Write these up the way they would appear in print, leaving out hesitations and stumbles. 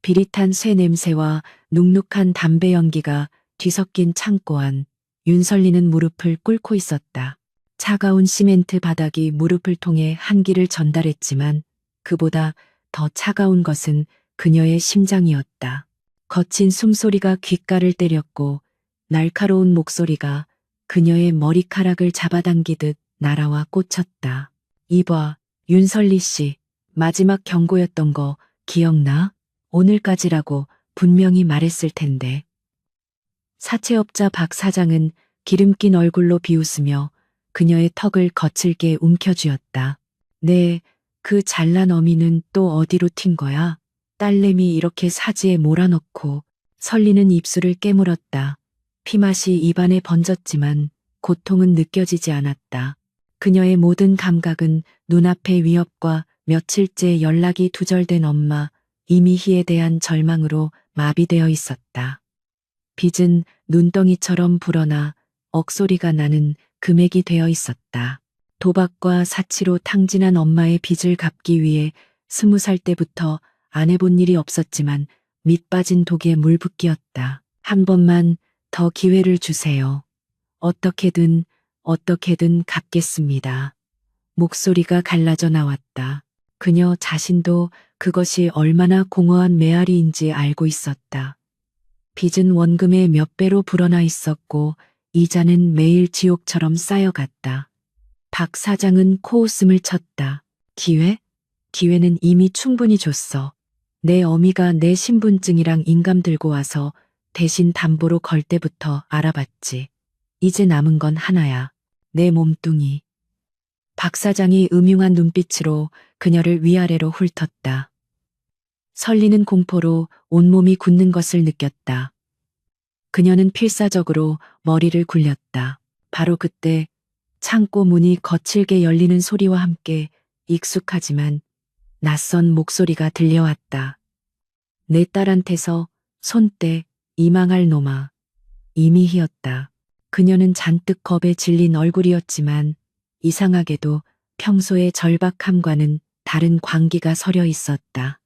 비릿한 쇠 냄새와 눅눅한 담배 연기가 뒤섞인 창고 안 윤설리는 무릎을 꿇고 있었다. 차가운 시멘트 바닥이 무릎을 통해 한기를 전달했지만 그보다 더 차가운 것은 그녀의 심장이었다. 거친 숨소리가 귓가를 때렸고 날카로운 목소리가 그녀의 머리카락을 잡아당기듯 날아와 꽂혔다. 이봐, 윤설리 씨, 마지막 경고였던 거 기억나? 오늘까지라고 분명히 말했을 텐데. 사채업자 박 사장은 기름낀 얼굴로 비웃으며 그녀의 턱을 거칠게 움켜쥐었다. 네, 그 잘난 어미는 또 어디로 튄 거야? 딸내미 이렇게 사지에 몰아넣고. 설리는 입술을 깨물었다. 피맛이 입안에 번졌지만 고통은 느껴지지 않았다. 그녀의 모든 감각은 눈앞의 위협과 며칠째 연락이 두절된 엄마 이미희에 대한 절망으로 마비되어 있었다. 빚은 눈덩이처럼 불어나 억소리가 나는 금액이 되어 있었다. 도박과 사치로 탕진한 엄마의 빚을 갚기 위해 20살 때부터 안 해본 일이 없었지만 밑 빠진 독에 물 붓기였다. 한 번만 더 기회를 주세요. 어떻게든 갚겠습니다. 목소리가 갈라져 나왔다. 그녀 자신도 그것이 얼마나 공허한 메아리인지 알고 있었다. 빚은 원금의 몇 배로 불어나 있었고 이자는 매일 지옥처럼 쌓여갔다. 박 사장은 코웃음을 쳤다. 기회? 기회는 이미 충분히 줬어. 내 어미가 내 신분증이랑 인감 들고 와서 대신 담보로 걸 때부터 알아봤지. 이제 남은 건 하나야. 내 몸뚱이. 박 사장이 음흉한 눈빛으로 그녀를 위아래로 훑었다. 설리는 공포로 온몸이 굳는 것을 느꼈다. 그녀는 필사적으로 머리를 굴렸다. 바로 그때 창고 문이 거칠게 열리는 소리와 함께 익숙하지만 낯선 목소리가 들려왔다. 내 딸한테서 손 떼, 이 망할 놈아. 이미희였다. 그녀는 잔뜩 겁에 질린 얼굴이었지만 이상하게도 평소의 절박함과는 다른 광기가 서려 있었다.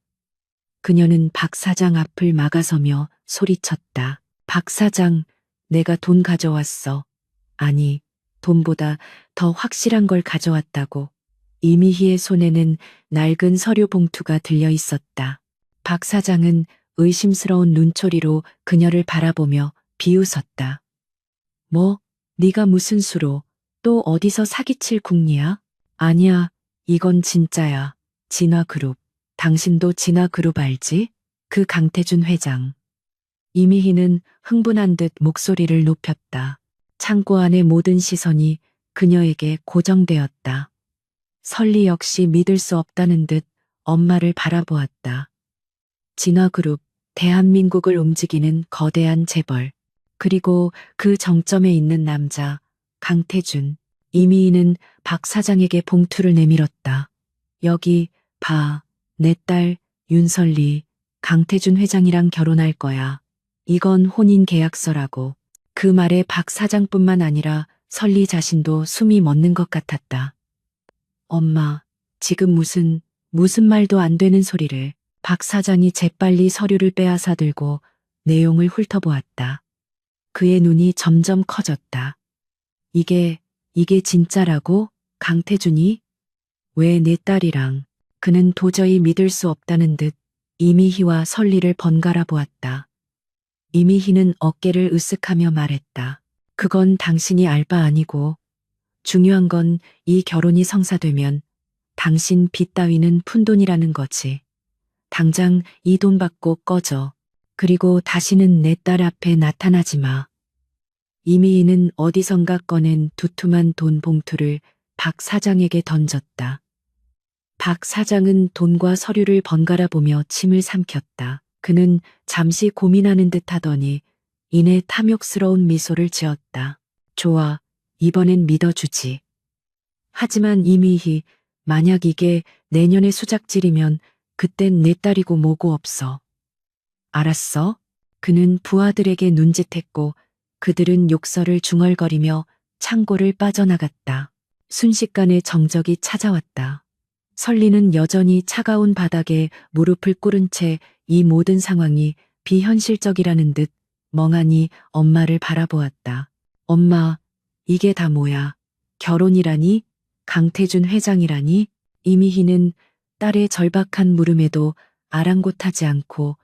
그녀는 박 사장 앞을 막아서며 소리쳤다. 박 사장, 내가 돈 가져왔어. 아니, 돈보다 더 확실한 걸 가져왔다고. 이미희의 손에는 낡은 서류 봉투가 들려 있었다. 박 사장은 의심스러운 눈초리로 그녀를 바라보며 비웃었다. 뭐, 네가 무슨 수로, 또 어디서 사기칠 궁리야? 아니야, 이건 진짜야. 진화그룹. 당신도 진화그룹 알지? 그 강태준 회장. 이미희는 흥분한 듯 목소리를 높였다. 창고 안의 모든 시선이 그녀에게 고정되었다. 설리 역시 믿을 수 없다는 듯 엄마를 바라보았다. 진화그룹, 대한민국을 움직이는 거대한 재벌. 그리고 그 정점에 있는 남자, 강태준. 이미희는 박 사장에게 봉투를 내밀었다. 여기 봐, 내 딸 윤설리, 강태준 회장이랑 결혼할 거야. 이건 혼인 계약서라고. 그 말에 박 사장뿐만 아니라 설리 자신도 숨이 멎는 것 같았다. 엄마, 지금 무슨 말도 안 되는 소리를. 박 사장이 재빨리 서류를 빼앗아 들고 내용을 훑어보았다. 그의 눈이 점점 커졌다. 이게 진짜라고? 강태준이? 왜 내 딸이랑? 그는 도저히 믿을 수 없다는 듯 이미희와 설리를 번갈아 보았다. 이미희는 어깨를 으쓱하며 말했다. 그건 당신이 알 바 아니고 중요한 건 이 결혼이 성사되면 당신 빚 따위는 푼돈이라는 거지. 당장 이 돈 받고 꺼져. 그리고 다시는 내 딸 앞에 나타나지 마. 이미희는 어디선가 꺼낸 두툼한 돈 봉투를 박 사장에게 던졌다. 박 사장은 돈과 서류를 번갈아 보며 침을 삼켰다. 그는 잠시 고민하는 듯 하더니 이내 탐욕스러운 미소를 지었다. 좋아, 이번엔 믿어주지. 하지만 이미희, 만약 이게 내년의 수작질이면 그땐 내 딸이고 뭐고 없어. 알았어? 그는 부하들에게 눈짓했고 그들은 욕설을 중얼거리며 창고를 빠져나갔다. 순식간에 정적이 찾아왔다. 설리는 여전히 차가운 바닥에 무릎을 꿇은 채 이 모든 상황이 비현실적이라는 듯 멍하니 엄마를 바라보았다. 엄마, 이게 다 뭐야? 결혼이라니? 강태준 회장이라니? 이미희는 딸의 절박한 물음에도 아랑곳하지 않고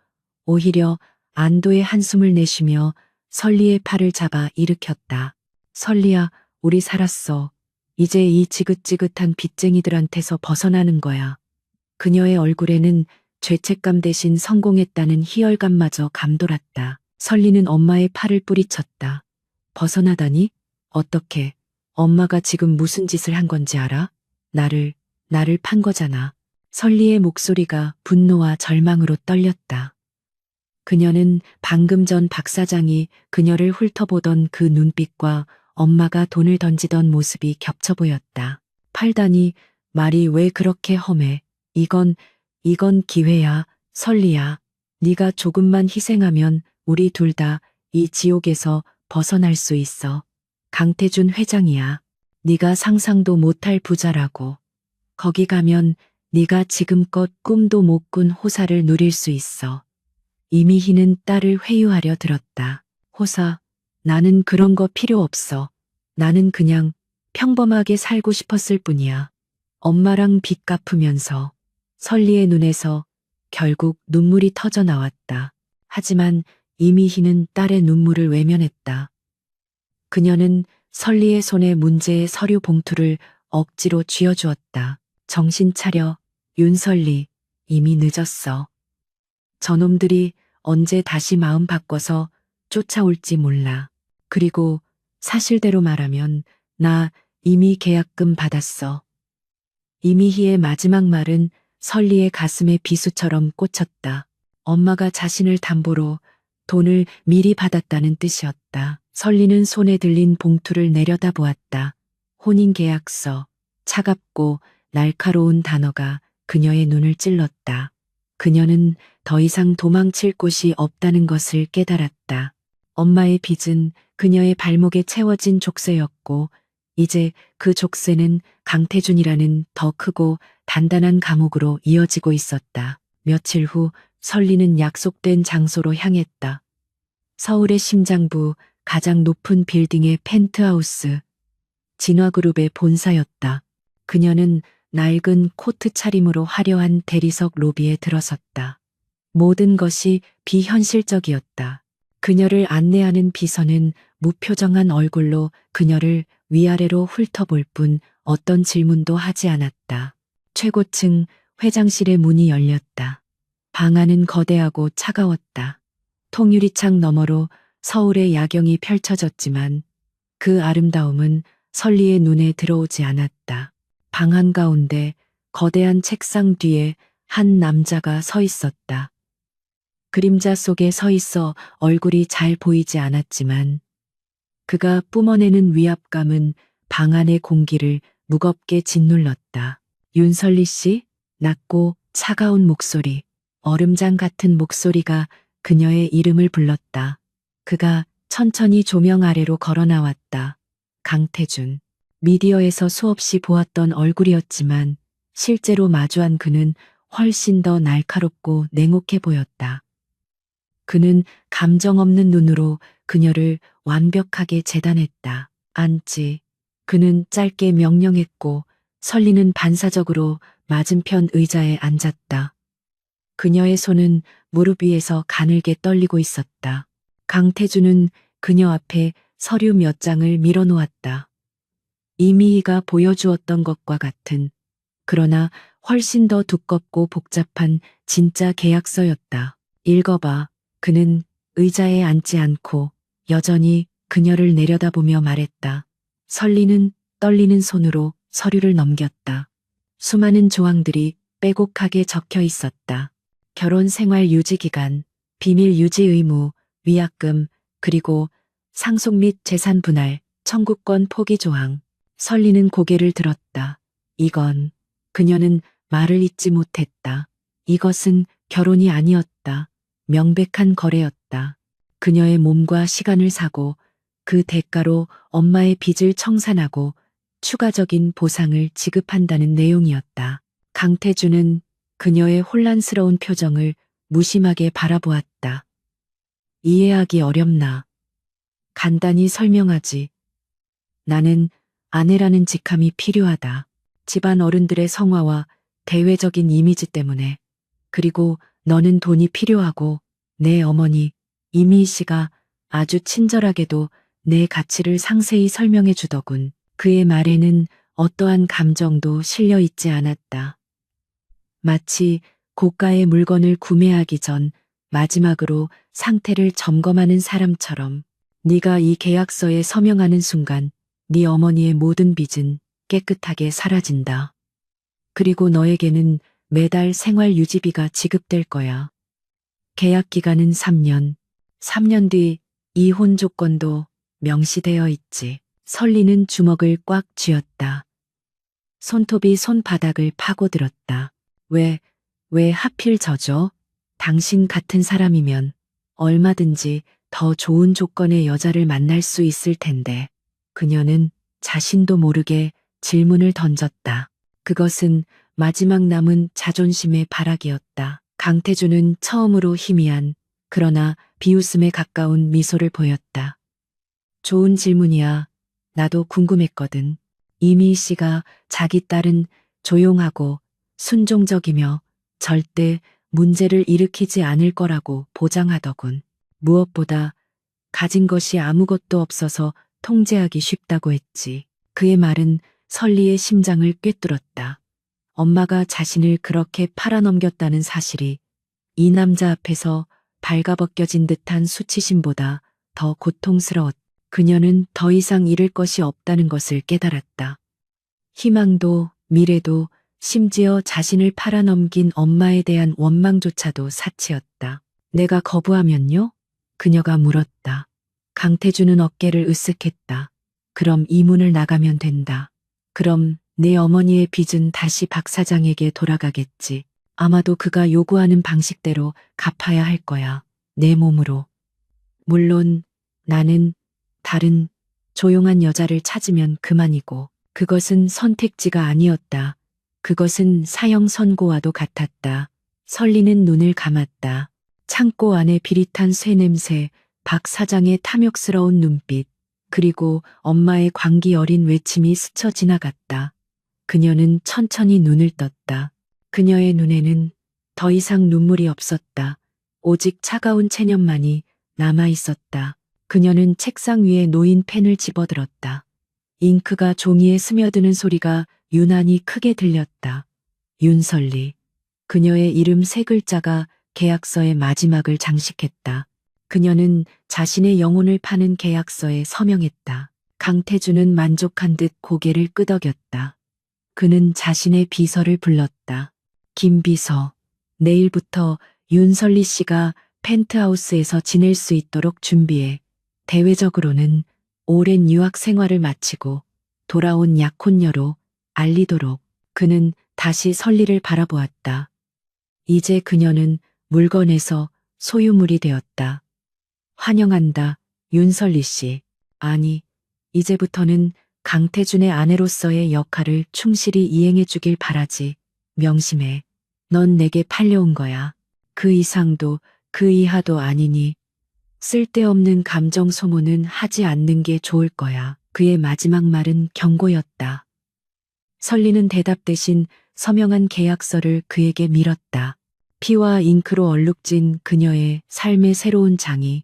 오히려 안도의 한숨을 내쉬며 설리의 팔을 잡아 일으켰다. 설리야, 우리 살았어. 이제 이 지긋지긋한 빚쟁이들한테서 벗어나는 거야. 그녀의 얼굴에는 죄책감 대신 성공했다는 희열감마저 감돌았다. 설리는 엄마의 팔을 뿌리쳤다. 벗어나다니? 어떻게? 엄마가 지금 무슨 짓을 한 건지 알아? 나를 판 거잖아. 설리의 목소리가 분노와 절망으로 떨렸다. 그녀는 방금 전 박 사장이 그녀를 훑어보던 그 눈빛과 엄마가 돈을 던지던 모습이 겹쳐 보였다. 팔다니, 말이 왜 그렇게 험해? 이건 기회야, 설리야. 네가 조금만 희생하면 우리 둘 다 이 지옥에서 벗어날 수 있어. 강태준 회장이야. 네가 상상도 못할 부자라고. 거기 가면 네가 지금껏 꿈도 못 꾼 호사를 누릴 수 있어. 이미희는 딸을 회유하려 들었다. 호사, 나는 그런 거 필요 없어. 나는 그냥 평범하게 살고 싶었을 뿐이야. 엄마랑 빚 갚으면서. 설리의 눈에서 결국 눈물이 터져 나왔다. 하지만 이미희는 딸의 눈물을 외면했다. 그녀는 설리의 손에 문제의 서류 봉투를 억지로 쥐어주었다. 정신 차려, 윤설리. 이미 늦었어. 저놈들이 언제 다시 마음 바꿔서 쫓아올지 몰라. 그리고 사실대로 말하면 나 이미 계약금 받았어. 이미희의 마지막 말은 설리의 가슴에 비수처럼 꽂혔다. 엄마가 자신을 담보로 돈을 미리 받았다는 뜻이었다. 설리는 손에 들린 봉투를 내려다보았다. 혼인계약서. 차갑고 날카로운 단어가 그녀의 눈을 찔렀다. 그녀는 더 이상 도망칠 곳이 없다는 것을 깨달았다. 엄마의 빚은 그녀의 발목에 채워진 족쇄였고 이제 그 족쇄는 강태준이라는 더 크고 단단한 감옥으로 이어지고 있었다. 며칠 후 설리는 약속된 장소로 향했다. 서울의 심장부 가장 높은 빌딩의 펜트하우스. 진화그룹의 본사였다. 그녀는 낡은 코트 차림으로 화려한 대리석 로비에 들어섰다. 모든 것이 비현실적이었다. 그녀를 안내하는 비서는 무표정한 얼굴로 그녀를 위아래로 훑어볼 뿐 어떤 질문도 하지 않았다. 최고층 회장실의 문이 열렸다. 방 안은 거대하고 차가웠다. 통유리창 너머로 서울의 야경이 펼쳐졌지만 그 아름다움은 설리의 눈에 들어오지 않았다. 방 한가운데 거대한 책상 뒤에 한 남자가 서 있었다. 그림자 속에 서 있어 얼굴이 잘 보이지 않았지만 그가 뿜어내는 위압감은 방 안의 공기를 무겁게 짓눌렀다. 윤설리 씨? 낮고 차가운 목소리, 얼음장 같은 목소리가 그녀의 이름을 불렀다. 그가 천천히 조명 아래로 걸어 나왔다. 강태준. 미디어에서 수없이 보았던 얼굴이었지만 실제로 마주한 그는 훨씬 더 날카롭고 냉혹해 보였다. 그는 감정 없는 눈으로 그녀를 완벽하게 재단했다. 앉지. 그는 짧게 명령했고 설리는 반사적으로 맞은편 의자에 앉았다. 그녀의 손은 무릎 위에서 가늘게 떨리고 있었다. 강태준은 그녀 앞에 서류 몇 장을 밀어놓았다. 이미희가 보여주었던 것과 같은, 그러나 훨씬 더 두껍고 복잡한 진짜 계약서였다. 읽어봐. 그는 의자에 앉지 않고 여전히 그녀를 내려다보며 말했다. 설리는 떨리는 손으로 서류를 넘겼다. 수많은 조항들이 빼곡하게 적혀 있었다. 결혼 생활 유지 기간, 비밀 유지 의무, 위약금, 그리고 상속 및 재산 분할, 청구권 포기 조항. 설리는 고개를 들었다. 그녀는 말을 잇지 못했다. 이것은 결혼이 아니었다. 명백한 거래였다. 그녀의 몸과 시간을 사고 그 대가로 엄마의 빚을 청산하고 추가적인 보상을 지급한다는 내용이었다. 강태준은 그녀의 혼란스러운 표정을 무심하게 바라보았다. 이해하기 어렵나? 간단히 설명하지. 나는 아내라는 직함이 필요하다. 집안 어른들의 성화와 대외적인 이미지 때문에. 그리고 너는 돈이 필요하고 내 어머니 이미희 씨가 아주 친절하게도 내 가치를 상세히 설명해 주더군. 그의 말에는 어떠한 감정도 실려 있지 않았다. 마치 고가의 물건을 구매하기 전 마지막으로 상태를 점검하는 사람처럼 네가 이 계약서에 서명하는 순간 네 어머니의 모든 빚은 깨끗하게 사라진다. 그리고 너에게는 매달 생활 유지비가 지급될 거야. 계약 기간은 3년. 3년 뒤 이혼 조건도 명시되어 있지. 설리는 주먹을 꽉 쥐었다. 손톱이 손바닥을 파고들었다. 왜 하필 저죠? 당신 같은 사람이면 얼마든지 더 좋은 조건의 여자를 만날 수 있을 텐데. 그녀는 자신도 모르게 질문을 던졌다. 그것은 마지막 남은 자존심의 발악이었다. 강태주는 처음으로 희미한 그러나 비웃음에 가까운 미소를 보였다. 좋은 질문이야. 나도 궁금했거든. 이미희 씨가 자기 딸은 조용하고 순종적이며 절대 문제를 일으키지 않을 거라고 보장하더군. 무엇보다 가진 것이 아무것도 없어서 통제하기 쉽다고 했지. 그의 말은 설리의 심장을 꿰뚫었다. 엄마가 자신을 그렇게 팔아넘겼다는 사실이 이 남자 앞에서 발가벗겨진 듯한 수치심보다 더 고통스러웠다. 그녀는 더 이상 잃을 것이 없다는 것을 깨달았다. 희망도 미래도 심지어 자신을 팔아넘긴 엄마에 대한 원망조차도 사치였다. 내가 거부하면요? 그녀가 물었다. 강태주는 어깨를 으쓱했다. 그럼 이 문을 나가면 된다. 그럼 내 어머니의 빚은 다시 박 사장에게 돌아가겠지. 아마도 그가 요구하는 방식대로 갚아야 할 거야. 내 몸으로. 물론 나는 다른 조용한 여자를 찾으면 그만이고 그것은 선택지가 아니었다. 그것은 사형 선고와도 같았다. 설리는 눈을 감았다. 창고 안에 비릿한 쇠냄새, 박 사장의 탐욕스러운 눈빛, 그리고 엄마의 광기 어린 외침이 스쳐 지나갔다. 그녀는 천천히 눈을 떴다. 그녀의 눈에는 더 이상 눈물이 없었다. 오직 차가운 체념만이 남아 있었다. 그녀는 책상 위에 놓인 펜을 집어들었다. 잉크가 종이에 스며드는 소리가 유난히 크게 들렸다. 윤설리. 그녀의 이름 세 글자가 계약서의 마지막을 장식했다. 그녀는 자신의 영혼을 파는 계약서에 서명했다. 강태주는 만족한 듯 고개를 끄덕였다. 그는 자신의 비서를 불렀다. 김 비서, 내일부터 윤설리 씨가 펜트하우스에서 지낼 수 있도록 준비해. 대외적으로는 오랜 유학 생활을 마치고 돌아온 약혼녀로 알리도록. 그는 다시 설리를 바라보았다. 이제 그녀는 물건에서 소유물이 되었다. 환영한다, 윤설리 씨. 아니, 이제부터는 강태준의 아내로서의 역할을 충실히 이행해 주길 바라지. 명심해. 넌 내게 팔려온 거야. 그 이상도 그 이하도 아니니 쓸데없는 감정 소모는 하지 않는 게 좋을 거야. 그의 마지막 말은 경고였다. 설리는 대답 대신 서명한 계약서를 그에게 밀었다. 피와 잉크로 얼룩진 그녀의 삶의 새로운 장이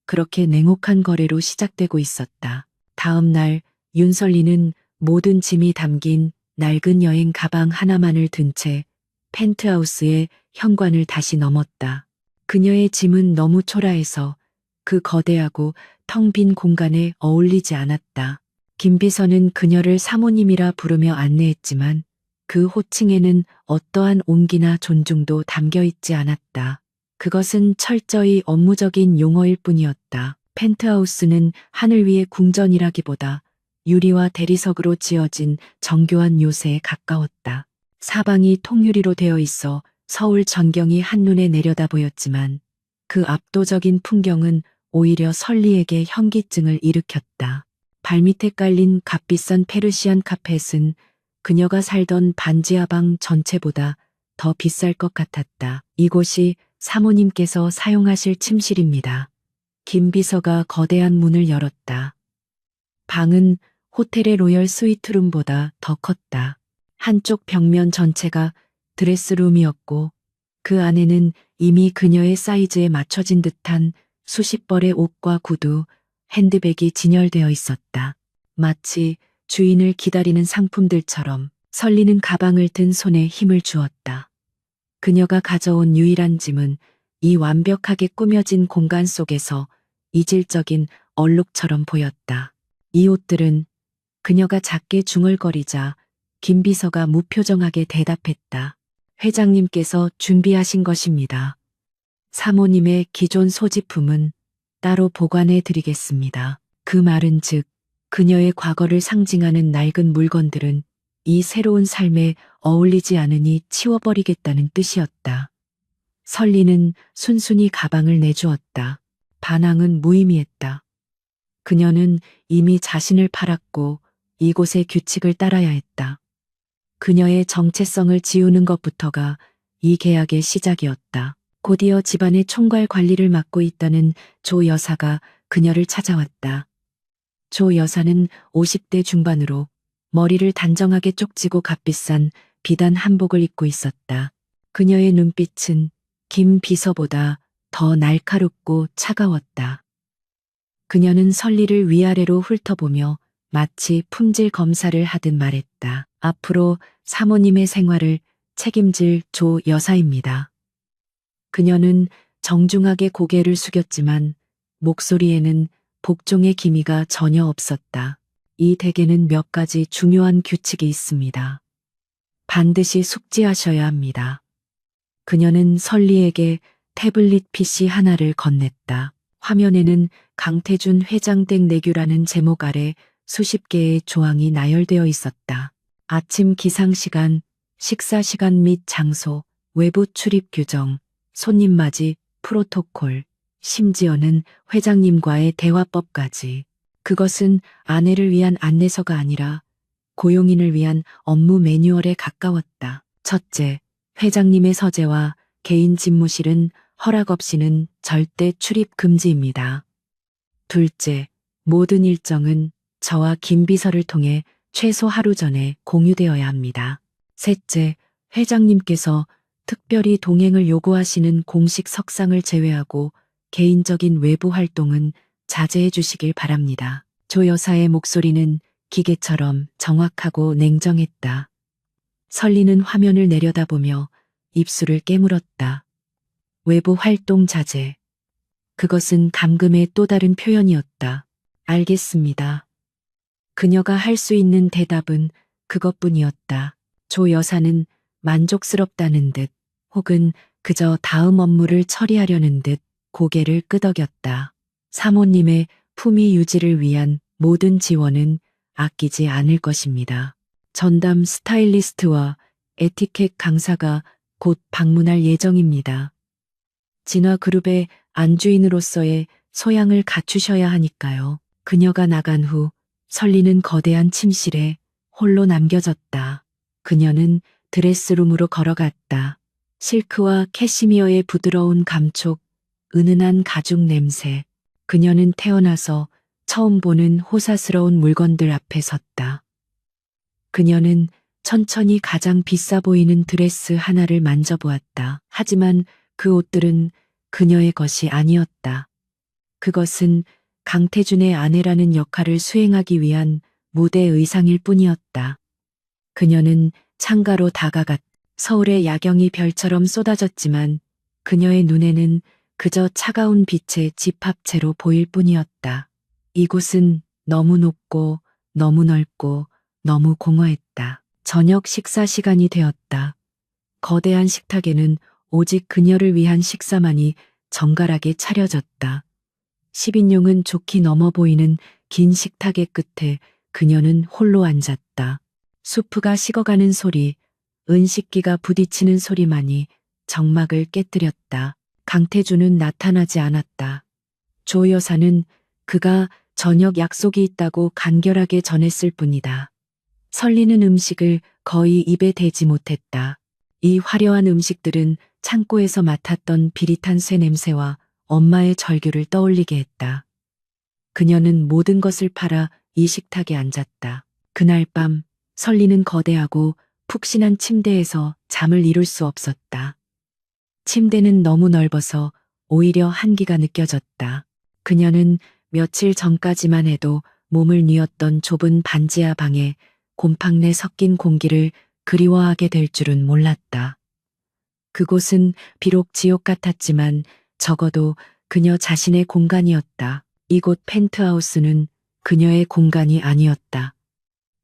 그렇게 냉혹한 거래로 시작되고 있었다. 다음 날 윤설리는 모든 짐이 담긴 낡은 여행 가방 하나만을 든 채 펜트하우스의 현관을 다시 넘었다. 그녀의 짐은 너무 초라해서 그 거대하고 텅 빈 공간에 어울리지 않았다. 김 비서는 그녀를 사모님이라 부르며 안내했지만 그 호칭에는 어떠한 온기나 존중도 담겨 있지 않았다. 그것은 철저히 업무적인 용어일 뿐이었다. 펜트하우스는 하늘 위의 궁전이라기보다 유리와 대리석으로 지어진 정교한 요새에 가까웠다. 사방이 통유리로 되어 있어 서울 전경이 한눈에 내려다 보였지만 그 압도적인 풍경은 오히려 설리에게 현기증을 일으켰다. 발밑에 깔린 값비싼 페르시안 카펫은 그녀가 살던 반지하방 전체보다 더 비쌀 것 같았다. 이곳이 사모님께서 사용하실 침실입니다. 김 비서가 거대한 문을 열었다. 방은 호텔의 로열 스위트룸보다 더 컸다. 한쪽 벽면 전체가 드레스룸이었고 그 안에는 이미 그녀의 사이즈에 맞춰진 듯한 수십 벌의 옷과 구두, 핸드백이 진열되어 있었다. 마치 주인을 기다리는 상품들처럼 설리는 가방을 든 손에 힘을 주었다. 그녀가 가져온 유일한 짐은 이 완벽하게 꾸며진 공간 속에서 이질적인 얼룩처럼 보였다. 이 옷들은 그녀가 작게 중얼거리자 김 비서가 무표정하게 대답했다. 회장님께서 준비하신 것입니다. 사모님의 기존 소지품은 따로 보관해 드리겠습니다. 그 말은 즉, 그녀의 과거를 상징하는 낡은 물건들은 이 새로운 삶에 어울리지 않으니 치워버리겠다는 뜻이었다. 설리는 순순히 가방을 내주었다. 반항은 무의미했다. 그녀는 이미 자신을 팔았고 이곳의 규칙을 따라야 했다. 그녀의 정체성을 지우는 것부터가 이 계약의 시작이었다. 곧이어 집안의 총괄 관리를 맡고 있다는 조 여사가 그녀를 찾아왔다. 조 여사는 50대 중반으로 머리를 단정하게 쪽지고 값비싼 비단 한복을 입고 있었다. 그녀의 눈빛은 김 비서보다 더 날카롭고 차가웠다. 그녀는 설리를 위아래로 훑어보며 마치 품질 검사를 하듯 말했다. 앞으로 사모님의 생활을 책임질 조 여사입니다. 그녀는 정중하게 고개를 숙였지만 목소리에는 복종의 기미가 전혀 없었다. 이 댁에는 몇 가지 중요한 규칙이 있습니다. 반드시 숙지하셔야 합니다. 그녀는 설리에게 태블릿 PC 하나를 건넸다. 화면에는 강태준 회장 댁 내규라는 제목 아래 수십 개의 조항이 나열되어 있었다. 아침 기상시간, 식사시간 및 장소, 외부 출입 규정, 손님 맞이, 프로토콜, 심지어는 회장님과의 대화법까지. 그것은 아내를 위한 안내서가 아니라 고용인을 위한 업무 매뉴얼에 가까웠다. 첫째, 회장님의 서재와 개인 집무실은 허락 없이는 절대 출입 금지입니다. 둘째, 모든 일정은 저와 김 비서를 통해 최소 하루 전에 공유되어야 합니다. 셋째, 회장님께서 특별히 동행을 요구하시는 공식 석상을 제외하고 개인적인 외부 활동은 자제해 주시길 바랍니다. 조 여사의 목소리는 기계처럼 정확하고 냉정했다. 설리는 화면을 내려다보며 입술을 깨물었다. 외부 활동 자제. 그것은 감금의 또 다른 표현이었다. 알겠습니다. 그녀가 할 수 있는 대답은 그것뿐이었다. 조 여사는 만족스럽다는 듯 혹은 그저 다음 업무를 처리하려는 듯 고개를 끄덕였다. 사모님의 품위 유지를 위한 모든 지원은 아끼지 않을 것입니다. 전담 스타일리스트와 에티켓 강사가 곧 방문할 예정입니다. 진화그룹의 안주인으로서의 소양을 갖추셔야 하니까요. 그녀가 나간 후 설리는 거대한 침실에 홀로 남겨졌다. 그녀는 드레스룸으로 걸어갔다. 실크와 캐시미어의 부드러운 감촉, 은은한 가죽 냄새. 그녀는 태어나서 처음 보는 호사스러운 물건들 앞에 섰다. 그녀는 천천히 가장 비싸 보이는 드레스 하나를 만져보았다. 하지만 그 옷들은 그녀의 것이 아니었다. 그것은 강태준의 아내라는 역할을 수행하기 위한 무대 의상일 뿐이었다. 그녀는 창가로 다가갔다. 서울의 야경이 별처럼 쏟아졌지만 그녀의 눈에는 그저 차가운 빛의 집합체로 보일 뿐이었다. 이곳은 너무 높고 너무 넓고 너무 공허했다. 저녁 식사 시간이 되었다. 거대한 식탁에는 오직 그녀를 위한 식사만이 정갈하게 차려졌다. 10인용은 좋게 넘어 보이는 긴 식탁의 끝에 그녀는 홀로 앉았다. 수프가 식어가는 소리, 은식기가 부딪히는 소리만이 정막을 깨뜨렸다. 강태준은 나타나지 않았다. 조 여사는 그가 저녁 약속이 있다고 간결하게 전했을 뿐이다. 설리는 음식을 거의 입에 대지 못했다. 이 화려한 음식들은 창고에서 맡았던 비릿한 쇠 냄새와 엄마의 절규를 떠올리게 했다. 그녀는 모든 것을 팔아 이 식탁에 앉았다. 그날 밤 설리는 거대하고 푹신한 침대에서 잠을 이룰 수 없었다. 침대는 너무 넓어서 오히려 한기가 느껴졌다. 그녀는 며칠 전까지만 해도 몸을 뉘었던 좁은 반지하 방에 곰팡내 섞인 공기를 그리워하게 될 줄은 몰랐다. 그곳은 비록 지옥 같았지만 적어도 그녀 자신의 공간이었다. 이곳 펜트하우스는 그녀의 공간이 아니었다.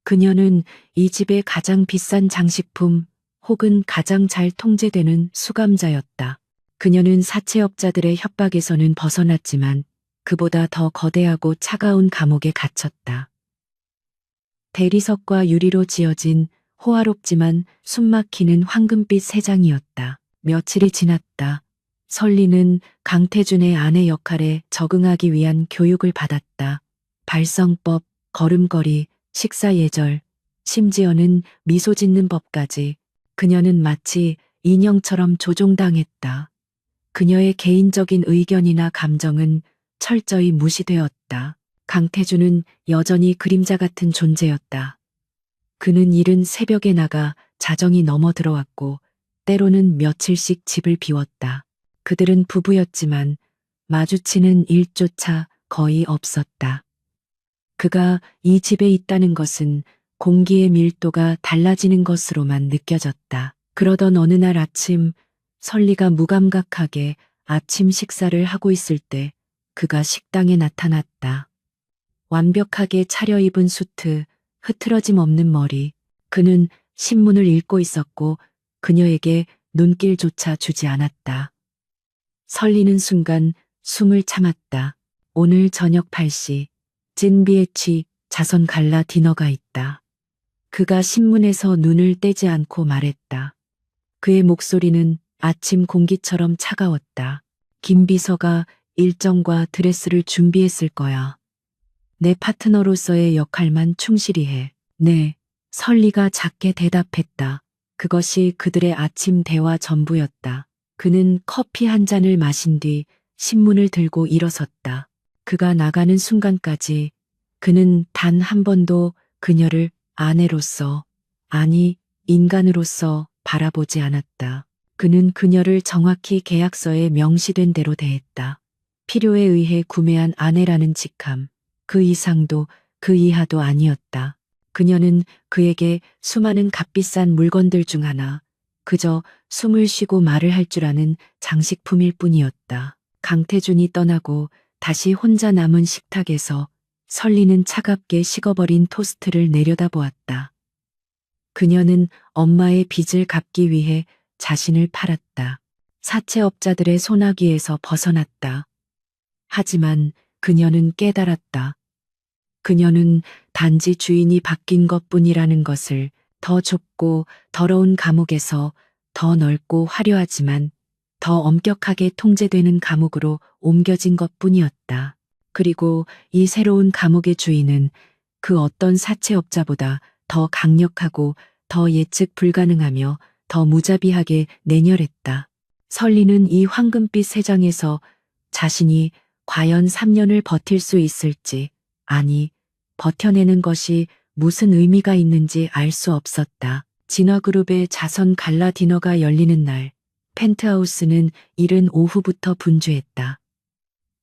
그녀는 이 집의 가장 비싼 장식품 혹은 가장 잘 통제되는 수감자였다. 그녀는 사채업자들의 협박에서는 벗어났지만 그보다 더 거대하고 차가운 감옥에 갇혔다. 대리석과 유리로 지어진 호화롭지만 숨막히는 황금빛 세장이었다. 며칠이 지났다. 설리는 강태준의 아내 역할에 적응하기 위한 교육을 받았다. 발성법, 걸음걸이, 식사 예절, 심지어는 미소 짓는 법까지. 그녀는 마치 인형처럼 조종당했다. 그녀의 개인적인 의견이나 감정은 철저히 무시되었다. 강태준은 여전히 그림자 같은 존재였다. 그는 이른 새벽에 나가 자정이 넘어 들어왔고 때로는 며칠씩 집을 비웠다. 그들은 부부였지만 마주치는 일조차 거의 없었다. 그가 이 집에 있다는 것은 공기의 밀도가 달라지는 것으로만 느껴졌다. 그러던 어느 날 아침 설리가 무감각하게 아침 식사를 하고 있을 때 그가 식당에 나타났다. 완벽하게 차려입은 수트, 흐트러짐 없는 머리. 그는 신문을 읽고 있었고 그녀에게 눈길조차 주지 않았다. 설리는 순간 숨을 참았다. 오늘 저녁 8시 진비에치 자선 갈라 디너가 있다. 그가 신문에서 눈을 떼지 않고 말했다. 그의 목소리는 아침 공기처럼 차가웠다. 김 비서가 일정과 드레스를 준비했을 거야. 내 파트너로서의 역할만 충실히 해. 네, 설리가 작게 대답했다. 그것이 그들의 아침 대화 전부였다. 그는 커피 한 잔을 마신 뒤 신문을 들고 일어섰다. 그가 나가는 순간까지 그는 단 한 번도 그녀를 아내로서, 아니, 인간으로서 바라보지 않았다. 그는 그녀를 정확히 계약서에 명시된 대로 대했다. 필요에 의해 구매한 아내라는 직함, 그 이상도 그 이하도 아니었다. 그녀는 그에게 수많은 값비싼 물건들 중 하나, 그저 숨을 쉬고 말을 할 줄 아는 장식품일 뿐이었다. 강태준이 떠나고 다시 혼자 남은 식탁에서 설리는 차갑게 식어버린 토스트를 내려다보았다. 그녀는 엄마의 빚을 갚기 위해 자신을 팔았다. 사채업자들의 소나기에서 벗어났다. 하지만 그녀는 깨달았다. 그녀는 단지 주인이 바뀐 것뿐이라는 것을. 더 좁고 더러운 감옥에서 더 넓고 화려하지만 더 엄격하게 통제되는 감옥으로 옮겨진 것뿐이었다. 그리고 이 새로운 감옥의 주인은 그 어떤 사채업자보다 더 강력하고 더 예측 불가능하며 더 무자비하게 냉혈했다. 설리는 이 황금빛 세상에서 자신이 과연 3년을 버틸 수 있을지, 아니, 버텨내는 것이 무슨 의미가 있는지 알 수 없었다. 진화그룹의 자선 갈라 디너가 열리는 날, 펜트하우스는 이른 오후부터 분주했다.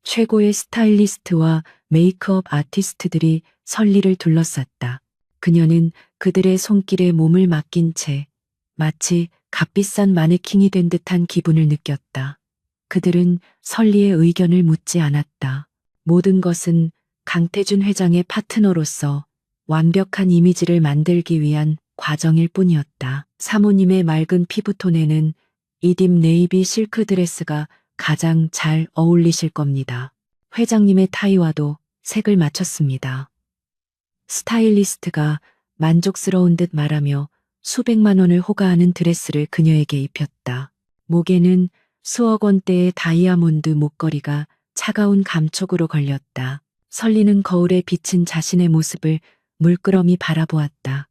최고의 스타일리스트와 메이크업 아티스트들이 설리를 둘러쌌다. 그녀는 그들의 손길에 몸을 맡긴 채 마치 값비싼 마네킹이 된 듯한 기분을 느꼈다. 그들은 설리의 의견을 묻지 않았다. 모든 것은 강태준 회장의 파트너로서 완벽한 이미지를 만들기 위한 과정일 뿐이었다. 사모님의 맑은 피부톤에는 이딥 네이비 실크 드레스가 가장 잘 어울리실 겁니다. 회장님의 타이와도 색을 맞췄습니다. 스타일리스트가 만족스러운 듯 말하며 수백만 원을 호가하는 드레스를 그녀에게 입혔다. 목에는 수억 원대의 다이아몬드 목걸이가 차가운 감촉으로 걸렸다. 설리는 거울에 비친 자신의 모습을 물끄러미 바라보았다.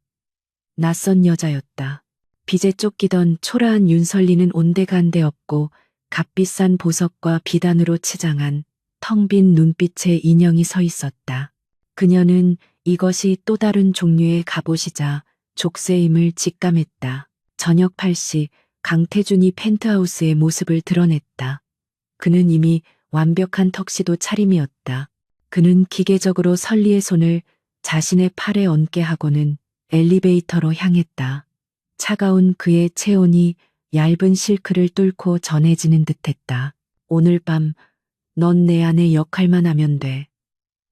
낯선 여자였다. 빚에 쫓기던 초라한 윤설리는 온데간데 없고 값비싼 보석과 비단으로 치장한 텅 빈 눈빛의 인형이 서 있었다. 그녀는 이것이 또 다른 종류의 갑옷이자 족쇄임을 직감했다. 저녁 8시 강태준이 펜트하우스의 모습을 드러냈다. 그는 이미 완벽한 턱시도 차림이었다. 그는 기계적으로 설리의 손을 자신의 팔에 얹게 하고는 엘리베이터로 향했다. 차가운 그의 체온이 얇은 실크를 뚫고 전해지는 듯했다. 오늘 밤 넌 내 아내 역할만 하면 돼.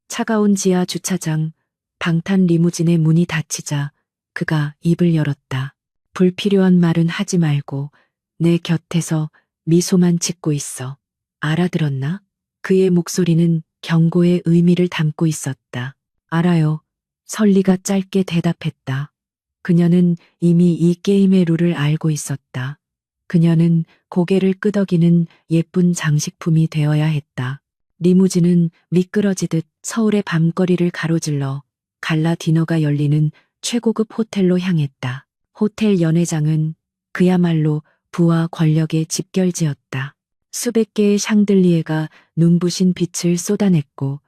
차가운 지하 주차장, 방탄 리무진의 문이 닫히자 그가 입을 열었다. 불필요한 말은 하지 말고 내 곁에서 미소만 짓고 있어. 알아들었나? 그의 목소리는 경고의 의미를 담고 있었다. 알아요. 설리가 짧게 대답했다. 그녀는 이미 이 게임의 룰을 알고 있었다. 그녀는 고개를 끄덕이는 예쁜 장식품이 되어야 했다. 리무진은 미끄러지듯 서울의 밤거리를 가로질러 갈라 디너가 열리는 최고급 호텔로 향했다. 호텔 연회장은 그야말로 부와 권력의 집결지였다. 수백 개의 샹들리에가 눈부신 빛을 쏟아냈고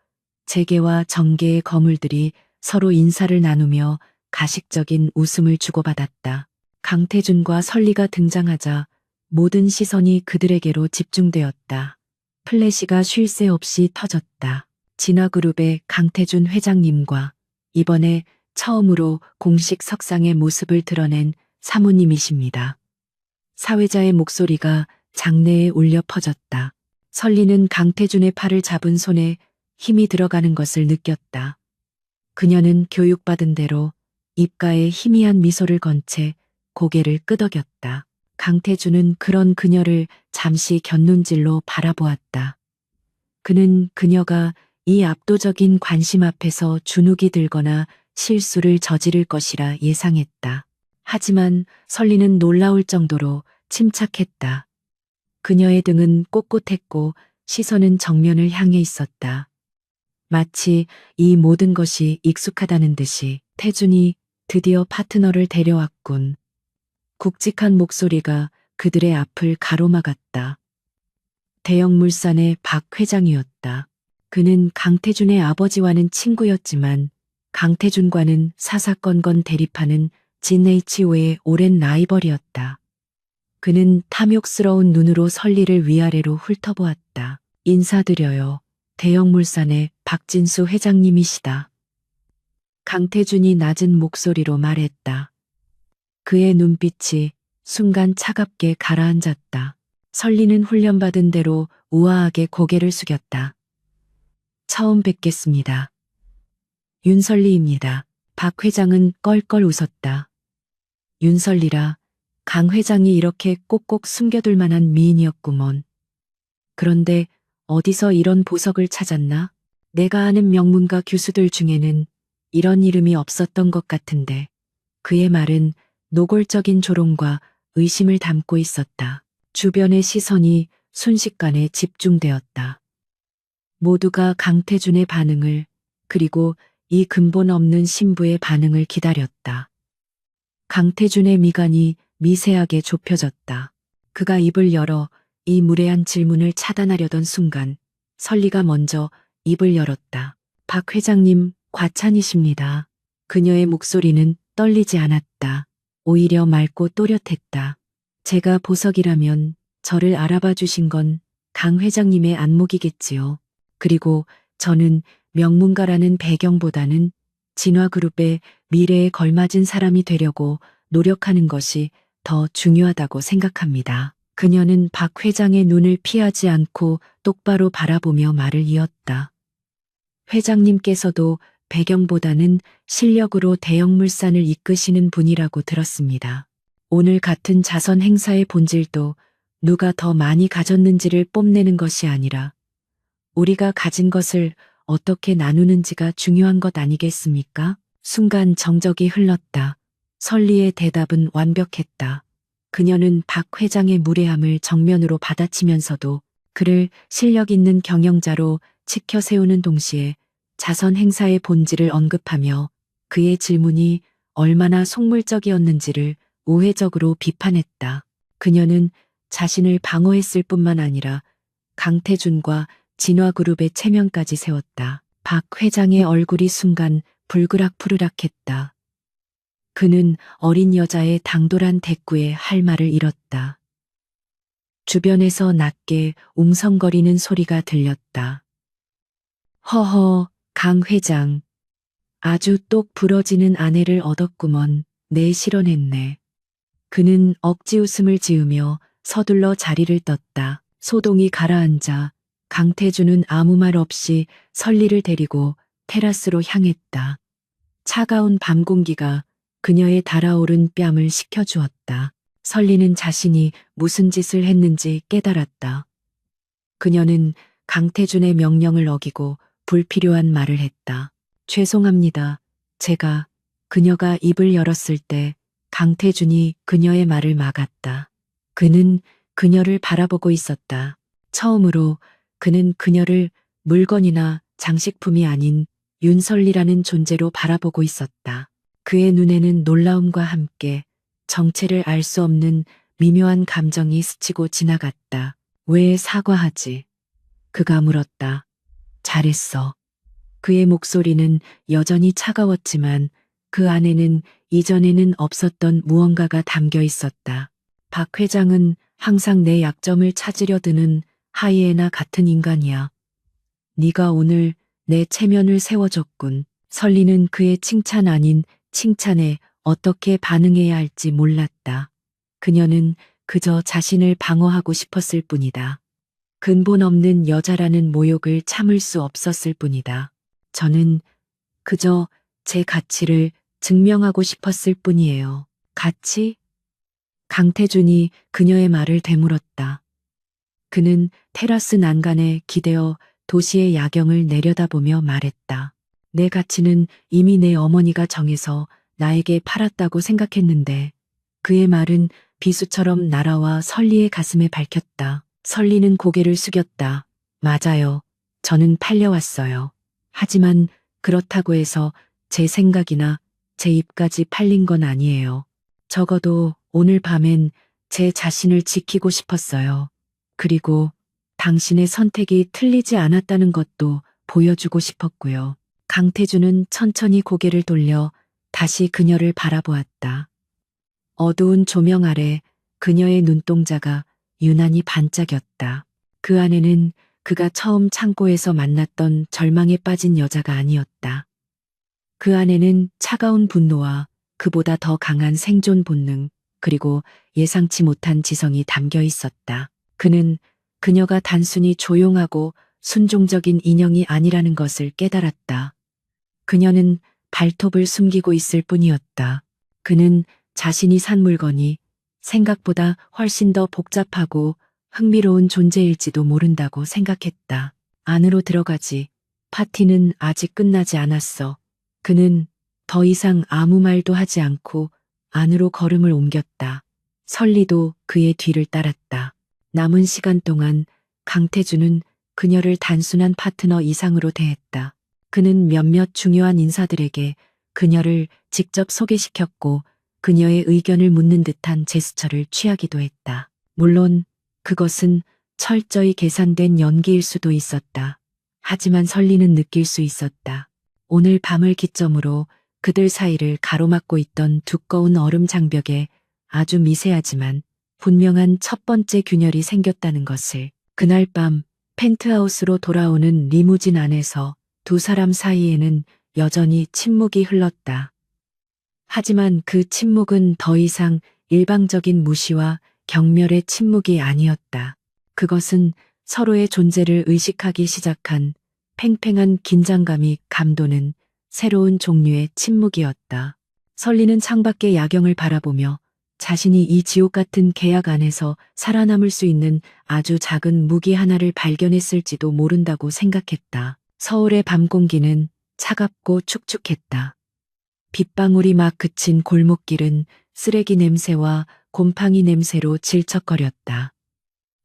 재계와 정계의 거물들이 서로 인사를 나누며 가식적인 웃음을 주고받았다. 강태준과 설리가 등장하자 모든 시선이 그들에게로 집중되었다. 플래시가 쉴 새 없이 터졌다. 진화그룹의 강태준 회장님과 이번에 처음으로 공식 석상의 모습을 드러낸 사모님이십니다. 사회자의 목소리가 장내에 울려 퍼졌다. 설리는 강태준의 팔을 잡은 손에 힘이 들어가는 것을 느꼈다. 그녀는 교육받은 대로 입가에 희미한 미소를 건 채 고개를 끄덕였다. 강태준은 그런 그녀를 잠시 곁눈질로 바라보았다. 그는 그녀가 이 압도적인 관심 앞에서 주눅이 들거나 실수를 저지를 것이라 예상했다. 하지만 설리는 놀라울 정도로 침착했다. 그녀의 등은 꼿꼿했고 시선은 정면을 향해 있었다. 마치 이 모든 것이 익숙하다는 듯이 태준이 드디어 파트너를 데려왔군. 굵직한 목소리가 그들의 앞을 가로막았다. 대형물산의 박 회장이었다. 그는 강태준의 아버지와는 친구였지만 강태준과는 사사건건 대립하는 진HO의 오랜 라이벌이었다. 그는 탐욕스러운 눈으로 설리를 위아래로 훑어보았다. 인사드려요. 대형물산의 박진수 회장님이시다. 강태준이 낮은 목소리로 말했다. 그의 눈빛이 순간 차갑게 가라앉았다. 설리는 훈련받은 대로 우아하게 고개를 숙였다. 처음 뵙겠습니다. 윤설리입니다. 박 회장은 껄껄 웃었다. 윤설리라 강 회장이 이렇게 꼭꼭 숨겨둘 만한 미인이었구먼. 그런데 어디서 이런 보석을 찾았나? 내가 아는 명문가 교수들 중에는 이런 이름이 없었던 것 같은데. 그의 말은 노골적인 조롱과 의심을 담고 있었다. 주변의 시선이 순식간에 집중되었다. 모두가 강태준의 반응을 그리고 이 근본 없는 신부의 반응을 기다렸다. 강태준의 미간이 미세하게 좁혀졌다. 그가 입을 열어 이 무례한 질문을 차단하려던 순간 설리가 먼저 입을 열었다. 박 회장님 과찬이십니다. 그녀의 목소리는 떨리지 않았다. 오히려 맑고 또렷했다. 제가 보석이라면 저를 알아봐 주신 건 강 회장님의 안목이겠지요. 그리고 저는 명문가라는 배경보다는 진화그룹의 미래에 걸맞은 사람이 되려고 노력하는 것이 더 중요하다고 생각합니다. 그녀는 박 회장의 눈을 피하지 않고 똑바로 바라보며 말을 이었다. 회장님께서도 배경보다는 실력으로 대형물산을 이끄시는 분이라고 들었습니다. 오늘 같은 자선 행사의 본질도 누가 더 많이 가졌는지를 뽐내는 것이 아니라 우리가 가진 것을 어떻게 나누는지가 중요한 것 아니겠습니까? 순간 정적이 흘렀다. 설리의 대답은 완벽했다. 그녀는 박 회장의 무례함을 정면으로 받아치면서도 그를 실력 있는 경영자로 치켜 세우는 동시에 자선 행사의 본질을 언급하며 그의 질문이 얼마나 속물적이었는지를 우회적으로 비판했다. 그녀는 자신을 방어했을 뿐만 아니라 강태준과 진화그룹의 체면까지 세웠다. 박 회장의 얼굴이 순간 불그락푸르락했다. 그는 어린 여자의 당돌한 대꾸에 할 말을 잃었다. 주변에서 낮게 웅성거리는 소리가 들렸다. 허허, 강 회장. 아주 똑 부러지는 아내를 얻었구먼. 내 실언했네. 그는 억지 웃음을 지으며 서둘러 자리를 떴다. 소동이 가라앉아 강태준은 아무 말 없이 설리를 데리고 테라스로 향했다. 차가운 밤 공기가 그녀의 달아오른 뺨을 식혀주었다. 설리는 자신이 무슨 짓을 했는지 깨달았다. 그녀는 강태준의 명령을 어기고 불필요한 말을 했다. 죄송합니다. 제가 그녀가 입을 열었을 때 강태준이 그녀의 말을 막았다. 그는 그녀를 바라보고 있었다. 처음으로 그는 그녀를 물건이나 장식품이 아닌 윤설리라는 존재로 바라보고 있었다. 그의 눈에는 놀라움과 함께 정체를 알 수 없는 미묘한 감정이 스치고 지나갔다. 왜 사과하지? 그가 물었다. 잘했어. 그의 목소리는 여전히 차가웠지만 그 안에는 이전에는 없었던 무언가가 담겨 있었다. 박 회장은 항상 내 약점을 찾으려 드는 하이에나 같은 인간이야. 네가 오늘 내 체면을 세워줬군. 설리는 그의 칭찬 아닌 칭찬에 어떻게 반응해야 할지 몰랐다. 그녀는 그저 자신을 방어하고 싶었을 뿐이다. 근본 없는 여자라는 모욕을 참을 수 없었을 뿐이다. 저는 그저 제 가치를 증명하고 싶었을 뿐이에요. 가치? 강태준이 그녀의 말을 되물었다. 그는 테라스 난간에 기대어 도시의 야경을 내려다보며 말했다. 내 가치는 이미 내 어머니가 정해서 나에게 팔았다고 생각했는데 그의 말은 비수처럼 날아와 설리의 가슴에 밝혔다. 설리는 고개를 숙였다. 맞아요. 저는 팔려왔어요. 하지만 그렇다고 해서 제 생각이나 제 입까지 팔린 건 아니에요. 적어도 오늘 밤엔 제 자신을 지키고 싶었어요. 그리고 당신의 선택이 틀리지 않았다는 것도 보여주고 싶었고요. 강태준은 천천히 고개를 돌려 다시 그녀를 바라보았다. 어두운 조명 아래 그녀의 눈동자가 유난히 반짝였다. 그 안에는 그가 처음 창고에서 만났던 절망에 빠진 여자가 아니었다. 그 안에는 차가운 분노와 그보다 더 강한 생존 본능, 그리고 예상치 못한 지성이 담겨 있었다. 그는 그녀가 단순히 조용하고 순종적인 인형이 아니라는 것을 깨달았다. 그녀는 발톱을 숨기고 있을 뿐이었다. 그는 자신이 산 물건이 생각보다 훨씬 더 복잡하고 흥미로운 존재일지도 모른다고 생각했다. 안으로 들어가지. 파티는 아직 끝나지 않았어. 그는 더 이상 아무 말도 하지 않고 안으로 걸음을 옮겼다. 설리도 그의 뒤를 따랐다. 남은 시간 동안 강태준은 그녀를 단순한 파트너 이상으로 대했다. 그는 몇몇 중요한 인사들에게 그녀를 직접 소개시켰고 그녀의 의견을 묻는 듯한 제스처를 취하기도 했다. 물론 그것은 철저히 계산된 연기일 수도 있었다. 하지만 설리는 느낄 수 있었다. 오늘 밤을 기점으로 그들 사이를 가로막고 있던 두꺼운 얼음 장벽에 아주 미세하지만 분명한 첫 번째 균열이 생겼다는 것을. 그날 밤 펜트하우스로 돌아오는 리무진 안에서 두 사람 사이에는 여전히 침묵이 흘렀다. 하지만 그 침묵은 더 이상 일방적인 무시와 경멸의 침묵이 아니었다. 그것은 서로의 존재를 의식하기 시작한 팽팽한 긴장감이 감도는 새로운 종류의 침묵이었다. 설리는 창밖의 야경을 바라보며 자신이 이 지옥 같은 계약 안에서 살아남을 수 있는 아주 작은 무기 하나를 발견했을지도 모른다고 생각했다. 서울의 밤 공기는 차갑고 축축했다. 빗방울이 막 그친 골목길은 쓰레기 냄새와 곰팡이 냄새로 질척거렸다.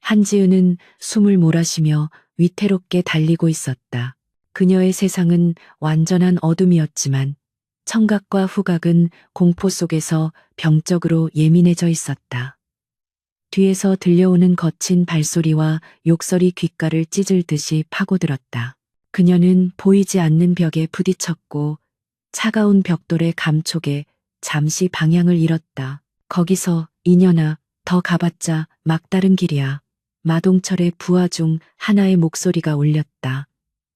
한지은은 숨을 몰아쉬며 위태롭게 달리고 있었다. 그녀의 세상은 완전한 어둠이었지만 청각과 후각은 공포 속에서 병적으로 예민해져 있었다. 뒤에서 들려오는 거친 발소리와 욕설이 귓가를 찢을 듯이 파고들었다. 그녀는 보이지 않는 벽에 부딪혔고 차가운 벽돌의 감촉에 잠시 방향을 잃었다. 거기서 이년아, 더 가봤자 막다른 길이야. 마동철의 부하 중 하나의 목소리가 울렸다.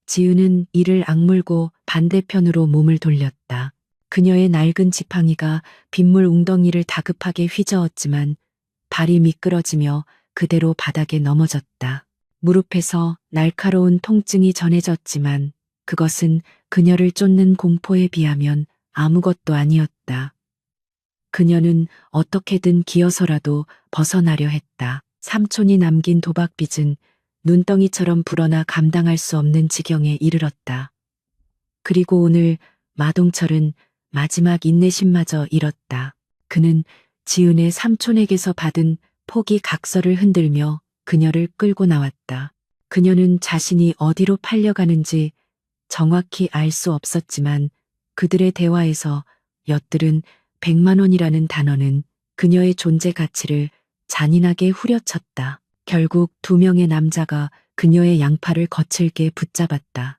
지우는 이를 악물고 반대편으로 몸을 돌렸다. 그녀의 낡은 지팡이가 빗물 웅덩이를 다급하게 휘저었지만 발이 미끄러지며 그대로 바닥에 넘어졌다. 무릎에서 날카로운 통증이 전해졌지만 그것은 그녀를 쫓는 공포에 비하면 아무것도 아니었다. 그녀는 어떻게든 기어서라도 벗어나려 했다. 삼촌이 남긴 도박빚은 눈덩이처럼 불어나 감당할 수 없는 지경에 이르렀다. 그리고 오늘 마동철은 마지막 인내심마저 잃었다. 그는 지은의 삼촌에게서 받은 포기 각서를 흔들며 그녀를 끌고 나왔다. 그녀는 자신이 어디로 팔려가는지 정확히 알 수 없었지만 그들의 대화에서 엿들은 100만 원이라는 단어는 그녀의 존재 가치를 잔인하게 후려쳤다. 결국 두 명의 남자가 그녀의 양팔을 거칠게 붙잡았다.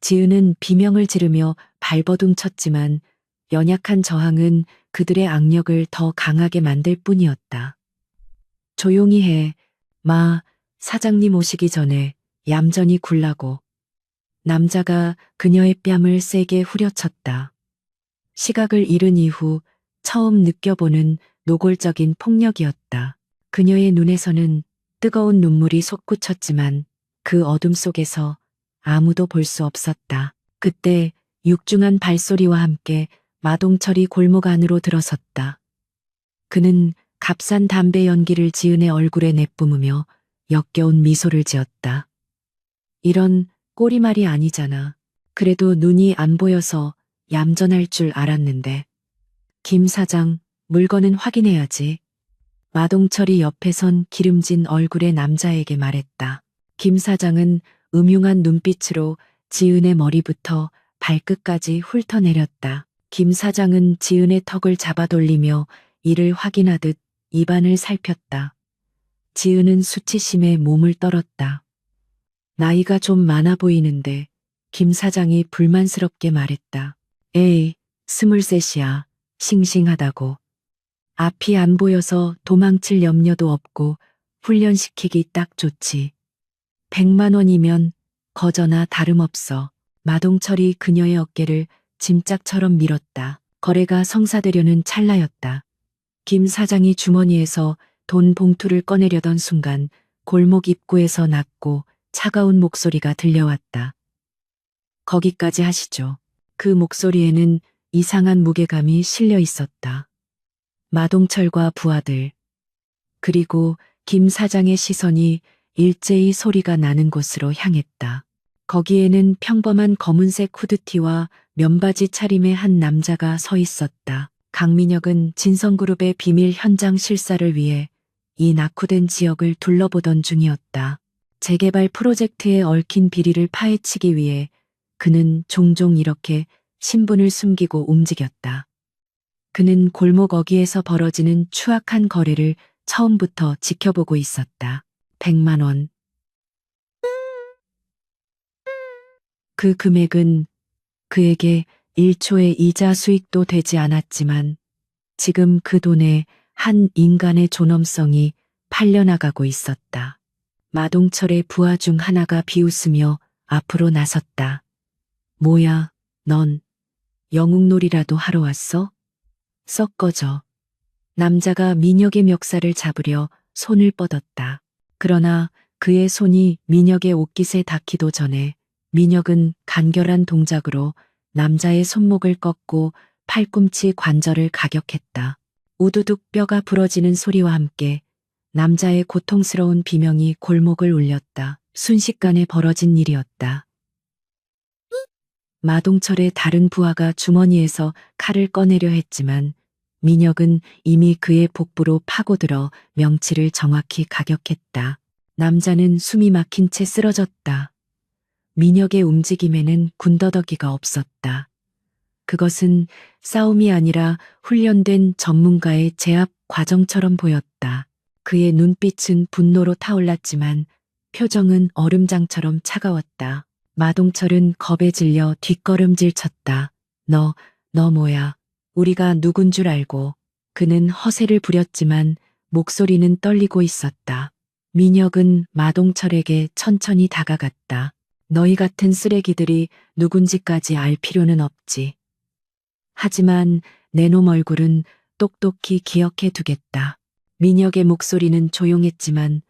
지은은 비명을 지르며 발버둥 쳤지만 연약한 저항은 그들의 악력을 더 강하게 만들 뿐이었다. 조용히 해, 마, 사장님 오시기 전에 얌전히 굴라고. 남자가 그녀의 뺨을 세게 후려쳤다. 시각을 잃은 이후 처음 느껴보는 노골적인 폭력이었다. 그녀의 눈에서는 뜨거운 눈물이 솟구쳤지만 그 어둠 속에서 아무도 볼 수 없었다. 그때 육중한 발소리와 함께 마동철이 골목 안으로 들어섰다. 그는 값싼 담배 연기를 지은의 얼굴에 내뿜으며 역겨운 미소를 지었다. 이런 꼬리말이 아니잖아. 그래도 눈이 안 보여서 얌전할 줄 알았는데. 김 사장, 물건은 확인해야지. 마동철이 옆에 선 기름진 얼굴의 남자에게 말했다. 김 사장은 음흉한 눈빛으로 지은의 머리부터 발끝까지 훑어내렸다. 김 사장은 지은의 턱을 잡아돌리며 이를 확인하듯 입안을 살폈다. 지은은 수치심에 몸을 떨었다. 나이가 좀 많아 보이는데 김 사장이 불만스럽게 말했다. 에이, 23이야. 싱싱하다고. 앞이 안 보여서 도망칠 염려도 없고 훈련시키기 딱 좋지. 100만 원이면 거저나 다름없어. 마동철이 그녀의 어깨를 짐짝처럼 밀었다. 거래가 성사되려는 찰나였다. 김 사장이 주머니에서 돈 봉투를 꺼내려던 순간 골목 입구에서 낮고 차가운 목소리가 들려왔다. 거기까지 하시죠. 그 목소리에는 이상한 무게감이 실려 있었다. 마동철과 부하들, 그리고 김 사장의 시선이 일제히 소리가 나는 곳으로 향했다. 거기에는 평범한 검은색 후드티와 면바지 차림의 한 남자가 서 있었다. 강민혁은 진성그룹의 비밀 현장 실사를 위해 이 낙후된 지역을 둘러보던 중이었다. 재개발 프로젝트에 얽힌 비리를 파헤치기 위해 그는 종종 이렇게 신분을 숨기고 움직였다. 그는 골목 어귀에서 벌어지는 추악한 거래를 처음부터 지켜보고 있었다. 100만 원. 그 금액은 그에게 1초의 이자 수익도 되지 않았지만 지금 그 돈에 한 인간의 존엄성이 팔려나가고 있었다. 마동철의 부하 중 하나가 비웃으며 앞으로 나섰다. 뭐야, 넌 영웅놀이라도 하러 왔어? 썩 꺼져. 남자가 민혁의 멱살을 잡으려 손을 뻗었다. 그러나 그의 손이 민혁의 옷깃에 닿기도 전에 민혁은 간결한 동작으로 남자의 손목을 꺾고 팔꿈치 관절을 가격했다. 우두둑 뼈가 부러지는 소리와 함께 남자의 고통스러운 비명이 골목을 울렸다. 순식간에 벌어진 일이었다. 마동철의 다른 부하가 주머니에서 칼을 꺼내려 했지만 민혁은 이미 그의 복부로 파고들어 명치를 정확히 가격했다. 남자는 숨이 막힌 채 쓰러졌다. 민혁의 움직임에는 군더더기가 없었다. 그것은 싸움이 아니라 훈련된 전문가의 제압 과정처럼 보였다. 그의 눈빛은 분노로 타올랐지만 표정은 얼음장처럼 차가웠다. 마동철은 겁에 질려 뒷걸음질 쳤다. 너 뭐야? 우리가 누군 줄 알고. 그는 허세를 부렸지만 목소리는 떨리고 있었다. 민혁은 마동철에게 천천히 다가갔다. 너희 같은 쓰레기들이 누군지까지 알 필요는 없지. 하지만 내 놈 얼굴은 똑똑히 기억해 두겠다. 민혁의 목소리는 조용했지만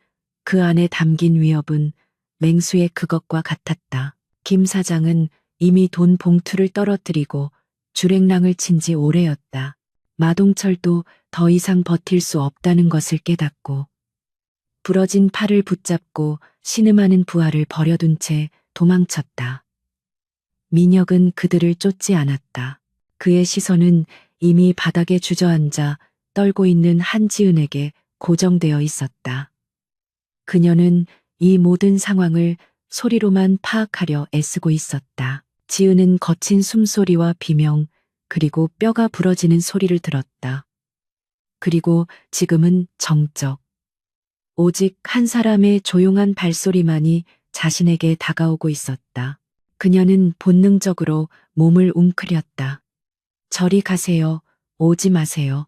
그 안에 담긴 위협은 맹수의 그것과 같았다. 김 사장은 이미 돈 봉투를 떨어뜨리고 주랭랑을 친 지 오래였다. 마동철도 더 이상 버틸 수 없다는 것을 깨닫고 부러진 팔을 붙잡고 신음하는 부하를 버려둔 채 도망쳤다. 민혁은 그들을 쫓지 않았다. 그의 시선은 이미 바닥에 주저앉아 떨고 있는 한지은에게 고정되어 있었다. 그녀는 이 모든 상황을 소리로만 파악하려 애쓰고 있었다. 지은은 거친 숨소리와 비명, 그리고 뼈가 부러지는 소리를 들었다. 그리고 지금은 정적. 오직 한 사람의 조용한 발소리만이 자신에게 다가오고 있었다. 그녀는 본능적으로 몸을 웅크렸다. 저리 가세요. 오지 마세요.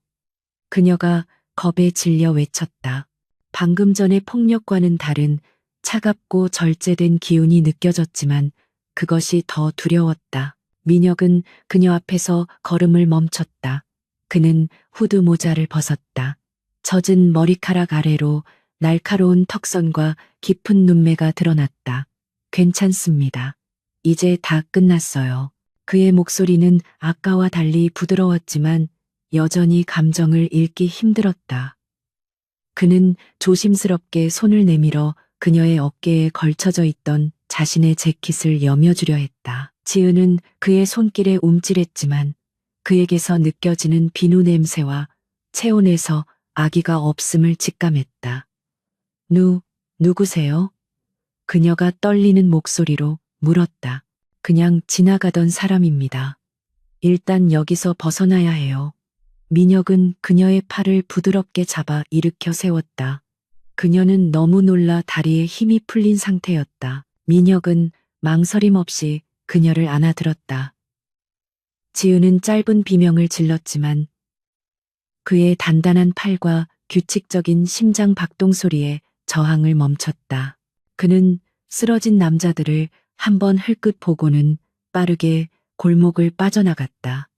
그녀가 겁에 질려 외쳤다. 방금 전의 폭력과는 다른 차갑고 절제된 기운이 느껴졌지만 그것이 더 두려웠다. 민혁은 그녀 앞에서 걸음을 멈췄다. 그는 후드 모자를 벗었다. 젖은 머리카락 아래로 날카로운 턱선과 깊은 눈매가 드러났다. 괜찮습니다. 이제 다 끝났어요. 그의 목소리는 아까와 달리 부드러웠지만 여전히 감정을 읽기 힘들었다. 그는 조심스럽게 손을 내밀어 그녀의 어깨에 걸쳐져 있던 자신의 재킷을 여며주려 했다. 지은은 그의 손길에 움찔했지만 그에게서 느껴지는 비누 냄새와 체온에서 아기가 없음을 직감했다. 누구세요? 그녀가 떨리는 목소리로 물었다. 그냥 지나가던 사람입니다. 일단 여기서 벗어나야 해요. 민혁은 그녀의 팔을 부드럽게 잡아 일으켜 세웠다. 그녀는 너무 놀라 다리에 힘이 풀린 상태였다. 민혁은 망설임 없이 그녀를 안아들었다. 지은은 짧은 비명을 질렀지만 그의 단단한 팔과 규칙적인 심장 박동 소리에 저항을 멈췄다. 그는 쓰러진 남자들을 한번 흘끗 보고는 빠르게 골목을 빠져나갔다.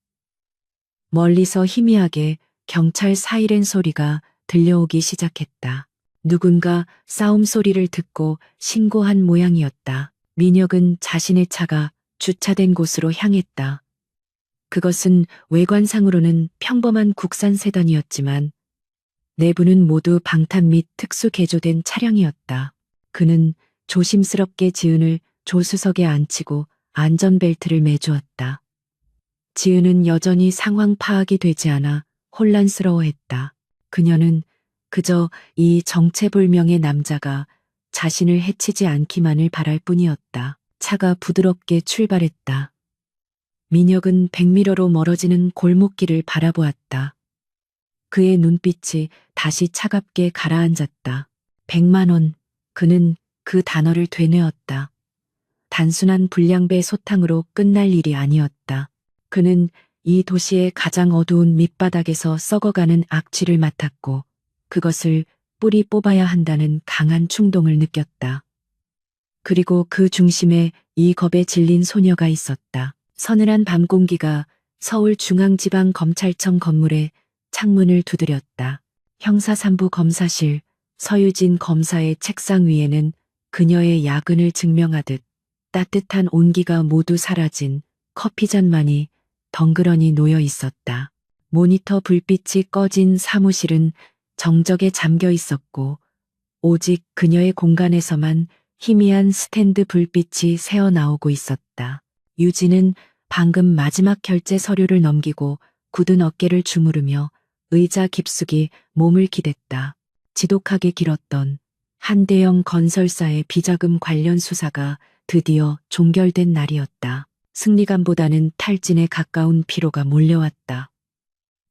멀리서 희미하게 경찰 사이렌 소리가 들려오기 시작했다. 누군가 싸움 소리를 듣고 신고한 모양이었다. 민혁은 자신의 차가 주차된 곳으로 향했다. 그것은 외관상으로는 평범한 국산 세단이었지만 내부는 모두 방탄 및 특수 개조된 차량이었다. 그는 조심스럽게 지은을 조수석에 앉히고 안전벨트를 매주었다. 지은은 여전히 상황 파악이 되지 않아 혼란스러워했다. 그녀는 그저 이 정체불명의 남자가 자신을 해치지 않기만을 바랄 뿐이었다. 차가 부드럽게 출발했다. 민혁은 백미러로 멀어지는 골목길을 바라보았다. 그의 눈빛이 다시 차갑게 가라앉았다. 100만 원. 그는 그 단어를 되뇌었다. 단순한 불량배 소탕으로 끝날 일이 아니었다. 그는 이 도시의 가장 어두운 밑바닥에서 썩어가는 악취를 맡았고 그것을 뿌리 뽑아야 한다는 강한 충동을 느꼈다. 그리고 그 중심에 이 겁에 질린 소녀가 있었다. 서늘한 밤 공기가 서울중앙지방검찰청 건물의 창문을 두드렸다. 형사3부 검사실 서유진 검사의 책상 위에는 그녀의 야근을 증명하듯 따뜻한 온기가 모두 사라진 커피잔만이 덩그러니 놓여 있었다. 모니터 불빛이 꺼진 사무실은 정적에 잠겨 있었고 오직 그녀의 공간에서만 희미한 스탠드 불빛이 새어나오고 있었다. 유진은 방금 마지막 결제 서류를 넘기고 굳은 어깨를 주무르며 의자 깊숙이 몸을 기댔다. 지독하게 길었던 한대영 건설사의 비자금 관련 수사가 드디어 종결된 날이었다. 승리감보다는 탈진에 가까운 피로가 몰려왔다.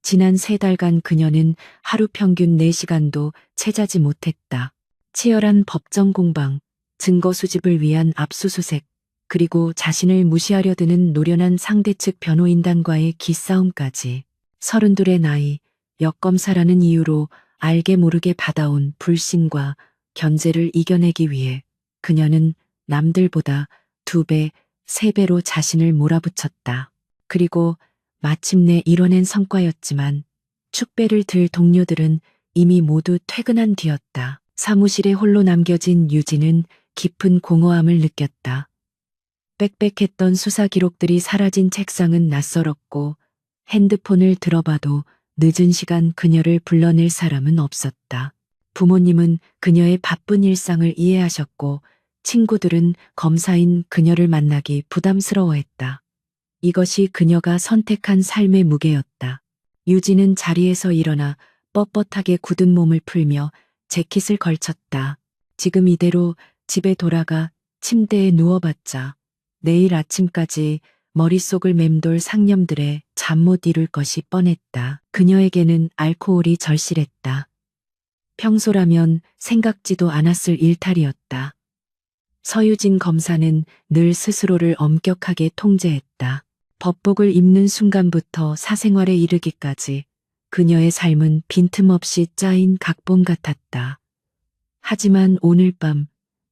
지난 3달간 그녀는 하루 평균 4시간도 채자지 못했다. 치열한 법정 공방, 증거 수집을 위한 압수수색, 그리고 자신을 무시하려 드는 노련한 상대 측 변호인단과의 기싸움까지. 32의 나이, 역검사라는 이유로 알게 모르게 받아온 불신과 견제를 이겨내기 위해 그녀는 남들보다 2배, 3배로 자신을 몰아붙였다. 그리고 마침내 이뤄낸 성과였지만 축배를 들 동료들은 이미 모두 퇴근한 뒤였다. 사무실에 홀로 남겨진 유진은 깊은 공허함을 느꼈다. 빽빽했던 수사 기록들이 사라진 책상은 낯설었고 핸드폰을 들어봐도 늦은 시간 그녀를 불러낼 사람은 없었다. 부모님은 그녀의 바쁜 일상을 이해하셨고 친구들은 검사인 그녀를 만나기 부담스러워했다. 이것이 그녀가 선택한 삶의 무게였다. 유진은 자리에서 일어나 뻣뻣하게 굳은 몸을 풀며 재킷을 걸쳤다. 지금 이대로 집에 돌아가 침대에 누워봤자 내일 아침까지 머릿속을 맴돌 상념들에 잠 못 이룰 것이 뻔했다. 그녀에게는 알코올이 절실했다. 평소라면 생각지도 않았을 일탈이었다. 서유진 검사는 늘 스스로를 엄격하게 통제했다. 법복을 입는 순간부터 사생활에 이르기까지 그녀의 삶은 빈틈없이 짜인 각본 같았다. 하지만 오늘 밤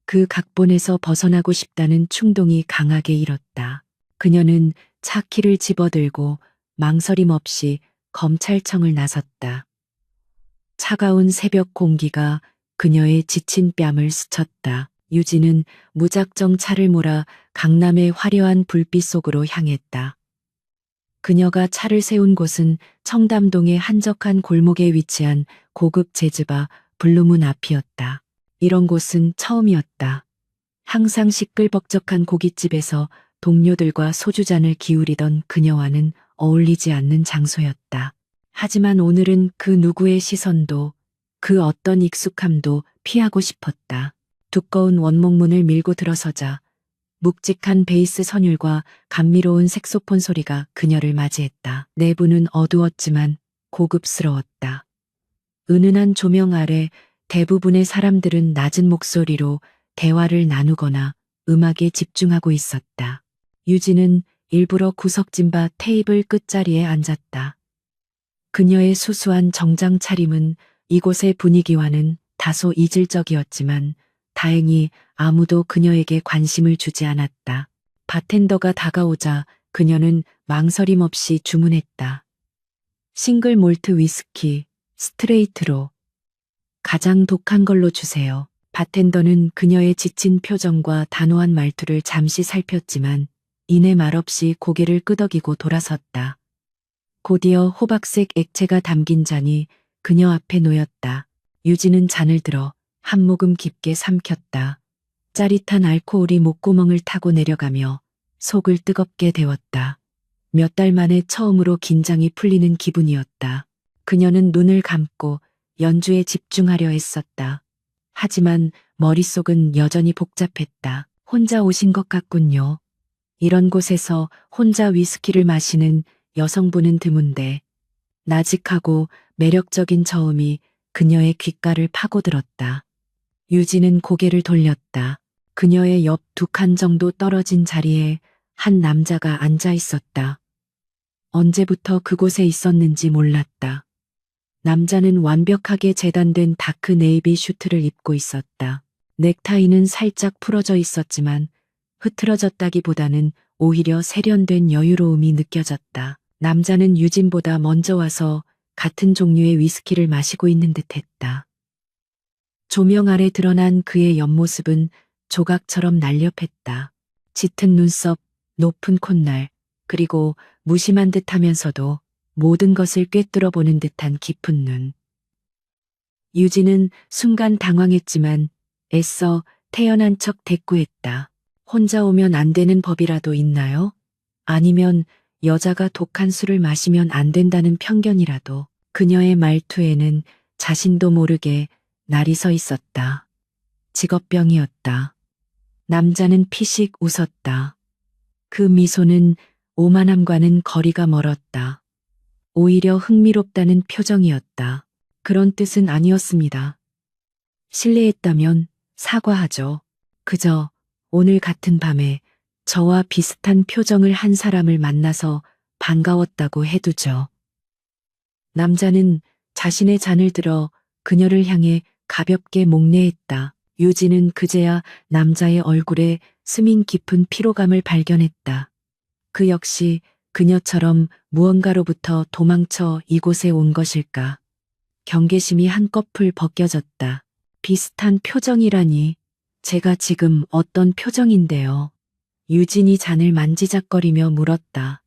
그 각본에서 벗어나고 싶다는 충동이 강하게 일었다. 그녀는 차키를 집어들고 망설임 없이 검찰청을 나섰다. 차가운 새벽 공기가 그녀의 지친 뺨을 스쳤다. 유진은 무작정 차를 몰아 강남의 화려한 불빛 속으로 향했다. 그녀가 차를 세운 곳은 청담동의 한적한 골목에 위치한 고급 재즈바 블루문 앞이었다. 이런 곳은 처음이었다. 항상 시끌벅적한 고깃집에서 동료들과 소주잔을 기울이던 그녀와는 어울리지 않는 장소였다. 하지만 오늘은 그 누구의 시선도 그 어떤 익숙함도 피하고 싶었다. 두꺼운 원목문을 밀고 들어서자 묵직한 베이스 선율과 감미로운 색소폰 소리가 그녀를 맞이했다. 내부는 어두웠지만 고급스러웠다. 은은한 조명 아래 대부분의 사람들은 낮은 목소리로 대화를 나누거나 음악에 집중하고 있었다. 유진은 일부러 구석진 바 테이블 끝자리에 앉았다. 그녀의 수수한 정장 차림은 이곳의 분위기와는 다소 이질적이었지만 다행히 아무도 그녀에게 관심을 주지 않았다. 바텐더가 다가오자 그녀는 망설임 없이 주문했다. 싱글 몰트 위스키, 스트레이트로. 가장 독한 걸로 주세요. 바텐더는 그녀의 지친 표정과 단호한 말투를 잠시 살폈지만 이내 말없이 고개를 끄덕이고 돌아섰다. 곧이어 호박색 액체가 담긴 잔이 그녀 앞에 놓였다. 유진은 잔을 들어 한 모금 깊게 삼켰다. 짜릿한 알코올이 목구멍을 타고 내려가며 속을 뜨겁게 데웠다. 몇 달 만에 처음으로 긴장이 풀리는 기분이었다. 그녀는 눈을 감고 연주에 집중하려 했었다. 하지만 머릿속은 여전히 복잡했다. 혼자 오신 것 같군요. 이런 곳에서 혼자 위스키를 마시는 여성분은 드문데 나직하고 매력적인 저음이 그녀의 귓가를 파고들었다. 유진은 고개를 돌렸다. 그녀의 옆 2칸 정도 떨어진 자리에 한 남자가 앉아 있었다. 언제부터 그곳에 있었는지 몰랐다. 남자는 완벽하게 재단된 다크 네이비 슈트를 입고 있었다. 넥타이는 살짝 풀어져 있었지만 흐트러졌다기보다는 오히려 세련된 여유로움이 느껴졌다. 남자는 유진보다 먼저 와서 같은 종류의 위스키를 마시고 있는 듯했다. 조명 아래 드러난 그의 옆모습은 조각처럼 날렵했다. 짙은 눈썹, 높은 콧날, 그리고 무심한 듯하면서도 모든 것을 꿰뚫어 보는 듯한 깊은 눈. 유진은 순간 당황했지만 애써 태연한 척 대꾸했다. 혼자 오면 안 되는 법이라도 있나요? 아니면 여자가 독한 술을 마시면 안 된다는 편견이라도. 그녀의 말투에는 자신도 모르게 날이 서 있었다. 직업병이었다. 남자는 피식 웃었다. 그 미소는 오만함과는 거리가 멀었다. 오히려 흥미롭다는 표정이었다. 그런 뜻은 아니었습니다. 실례했다면 사과하죠. 그저 오늘 같은 밤에 저와 비슷한 표정을 한 사람을 만나서 반가웠다고 해두죠. 남자는 자신의 잔을 들어 그녀를 향해 가볍게 목례했다. 유진은 그제야 남자의 얼굴에 스민 깊은 피로감을 발견했다. 그 역시 그녀처럼 무언가로부터 도망쳐 이곳에 온 것일까. 경계심이 한꺼풀 벗겨졌다. 비슷한 표정이라니. 제가 지금 어떤 표정인데요. 유진이 잔을 만지작거리며 물었다.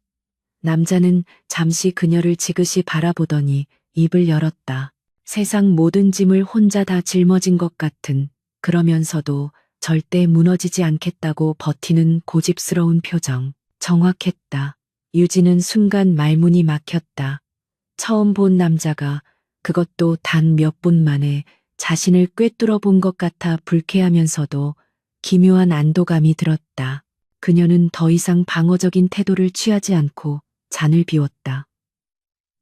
남자는 잠시 그녀를 지그시 바라보더니 입을 열었다. 세상 모든 짐을 혼자 다 짊어진 것 같은, 그러면서도 절대 무너지지 않겠다고 버티는 고집스러운 표정. 정확했다. 유진은 순간 말문이 막혔다. 처음 본 남자가, 그것도 단 몇 분 만에 자신을 꿰뚫어 본 것 같아 불쾌하면서도 기묘한 안도감이 들었다. 그녀는 더 이상 방어적인 태도를 취하지 않고 잔을 비웠다.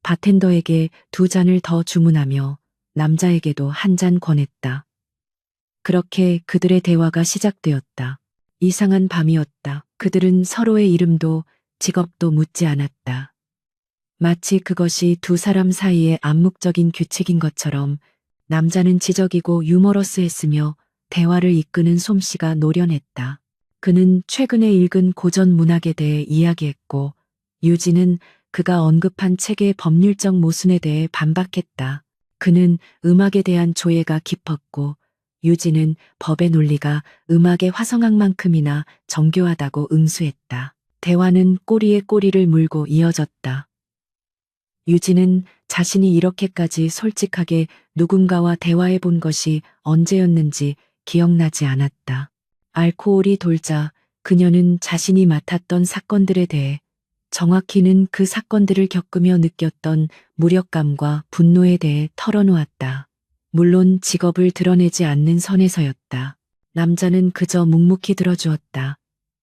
바텐더에게 2잔을 더 주문하며 남자에게도 1잔 권했다. 그렇게 그들의 대화가 시작되었다. 이상한 밤이었다. 그들은 서로의 이름도 직업도 묻지 않았다. 마치 그것이 두 사람 사이의 암묵적인 규칙인 것처럼 남자는 지적이고 유머러스했으며 대화를 이끄는 솜씨가 노련했다. 그는 최근에 읽은 고전 문학에 대해 이야기했고 유진은 그가 언급한 책의 법률적 모순에 대해 반박했다. 그는 음악에 대한 조예가 깊었고 유진은 법의 논리가 음악의 화성학만큼이나 정교하다고 응수했다. 대화는 꼬리에 꼬리를 물고 이어졌다. 유진은 자신이 이렇게까지 솔직하게 누군가와 대화해 본 것이 언제였는지 기억나지 않았다. 알코올이 돌자 그녀는 자신이 맡았던 사건들에 대해, 정확히는 그 사건들을 겪으며 느꼈던 무력감과 분노에 대해 털어놓았다. 물론 직업을 드러내지 않는 선에서였다. 남자는 그저 묵묵히 들어주었다.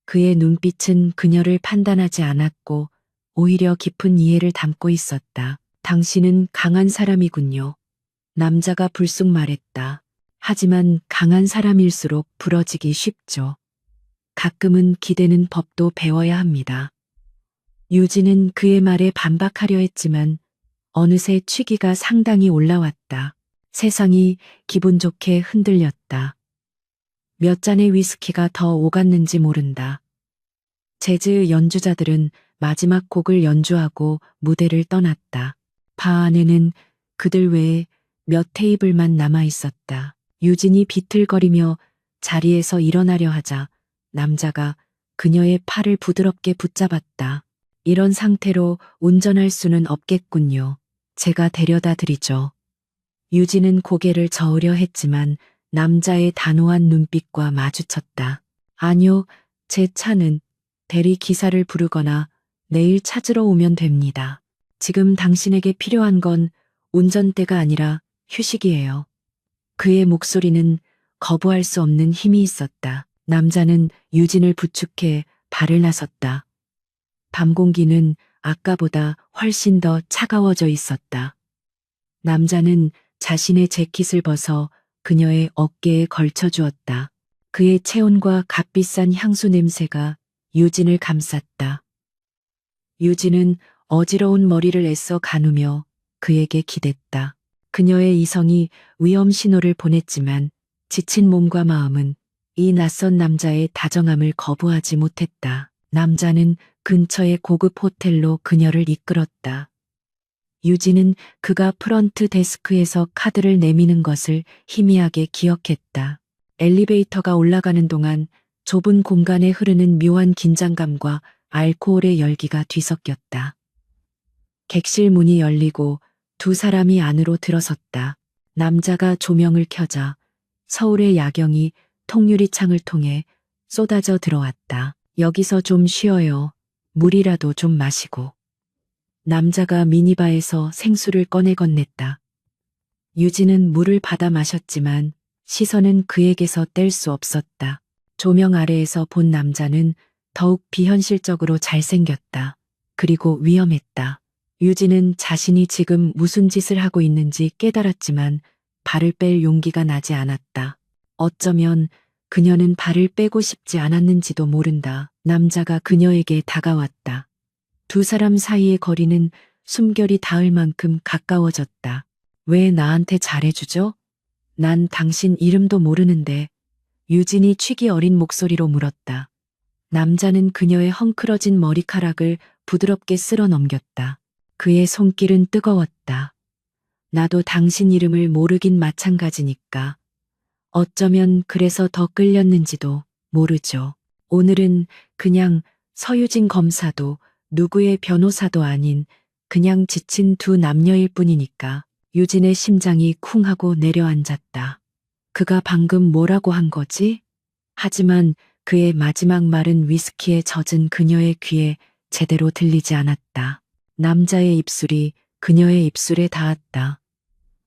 그의 눈빛은 그녀를 판단하지 않았고 오히려 깊은 이해를 담고 있었다. 당신은 강한 사람이군요. 남자가 불쑥 말했다. 하지만 강한 사람일수록 부러지기 쉽죠. 가끔은 기대는 법도 배워야 합니다. 유진은 그의 말에 반박하려 했지만 어느새 취기가 상당히 올라왔다. 세상이 기분 좋게 흔들렸다. 몇 잔의 위스키가 더 오갔는지 모른다. 재즈 연주자들은 마지막 곡을 연주하고 무대를 떠났다. 바 안에는 그들 외에 몇 테이블만 남아 있었다. 유진이 비틀거리며 자리에서 일어나려 하자 남자가 그녀의 팔을 부드럽게 붙잡았다. 이런 상태로 운전할 수는 없겠군요. 제가 데려다 드리죠. 유진은 고개를 저으려 했지만 남자의 단호한 눈빛과 마주쳤다. 아니요, 제 차는 대리 기사를 부르거나 내일 찾으러 오면 됩니다. 지금 당신에게 필요한 건 운전대가 아니라 휴식이에요. 그의 목소리는 거부할 수 없는 힘이 있었다. 남자는 유진을 부축해 발을 나섰다. 밤 공기는 아까보다 훨씬 더 차가워져 있었다. 남자는 자신의 재킷을 벗어 그녀의 어깨에 걸쳐주었다. 그의 체온과 값비싼 향수 냄새가 유진을 감쌌다. 유진은 어지러운 머리를 애써 가누며 그에게 기댔다. 그녀의 이성이 위험 신호를 보냈지만 지친 몸과 마음은 이 낯선 남자의 다정함을 거부하지 못했다. 남자는 근처의 고급 호텔로 그녀를 이끌었다. 유진은 그가 프런트 데스크에서 카드를 내미는 것을 희미하게 기억했다. 엘리베이터가 올라가는 동안 좁은 공간에 흐르는 묘한 긴장감과 알코올의 열기가 뒤섞였다. 객실 문이 열리고 두 사람이 안으로 들어섰다. 남자가 조명을 켜자 서울의 야경이 통유리 창을 통해 쏟아져 들어왔다. 여기서 좀 쉬어요. 물이라도 좀 마시고. 남자가 미니바에서 생수를 꺼내 건넸다. 유진은 물을 받아 마셨지만 시선은 그에게서 뗄 수 없었다. 조명 아래에서 본 남자는 더욱 비현실적으로 잘생겼다. 그리고 위험했다. 유진은 자신이 지금 무슨 짓을 하고 있는지 깨달았지만 발을 뺄 용기가 나지 않았다. 어쩌면 그녀는 발을 빼고 싶지 않았는지도 모른다. 남자가 그녀에게 다가왔다. 두 사람 사이의 거리는 숨결이 닿을 만큼 가까워졌다. 왜 나한테 잘해주죠? 난 당신 이름도 모르는데. 유진이 취기 어린 목소리로 물었다. 남자는 그녀의 헝클어진 머리카락을 부드럽게 쓸어 넘겼다. 그의 손길은 뜨거웠다. 나도 당신 이름을 모르긴 마찬가지니까. 어쩌면 그래서 더 끌렸는지도 모르죠. 오늘은 그냥 서유진 검사도 누구의 변호사도 아닌 그냥 지친 두 남녀일 뿐이니까. 유진의 심장이 쿵 하고 내려앉았다. 그가 방금 뭐라고 한 거지? 하지만 그의 마지막 말은 위스키에 젖은 그녀의 귀에 제대로 들리지 않았다. 남자의 입술이 그녀의 입술에 닿았다.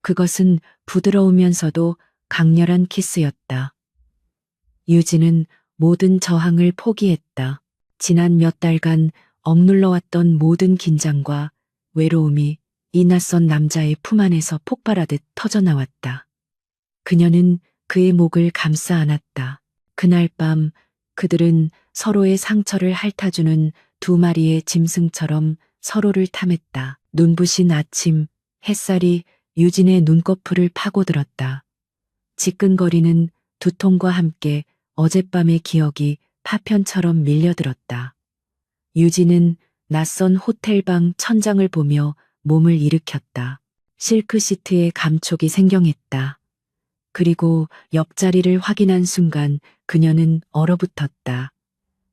그것은 부드러우면서도 강렬한 키스였다. 유진은 모든 저항을 포기했다. 지난 몇 달간 억눌러왔던 모든 긴장과 외로움이 이 낯선 남자의 품 안에서 폭발하듯 터져나왔다. 그녀는 그의 목을 감싸 안았다. 그날 밤 그들은 서로의 상처를 핥아주는 두 마리의 짐승처럼 서로를 탐했다. 눈부신 아침, 햇살이 유진의 눈꺼풀을 파고들었다. 지끈거리는 두통과 함께 어젯밤의 기억이 파편처럼 밀려들었다. 유진은 낯선 호텔방 천장을 보며 몸을 일으켰다. 실크 시트에 감촉이 생경했다. 그리고 옆자리를 확인한 순간 그녀는 얼어붙었다.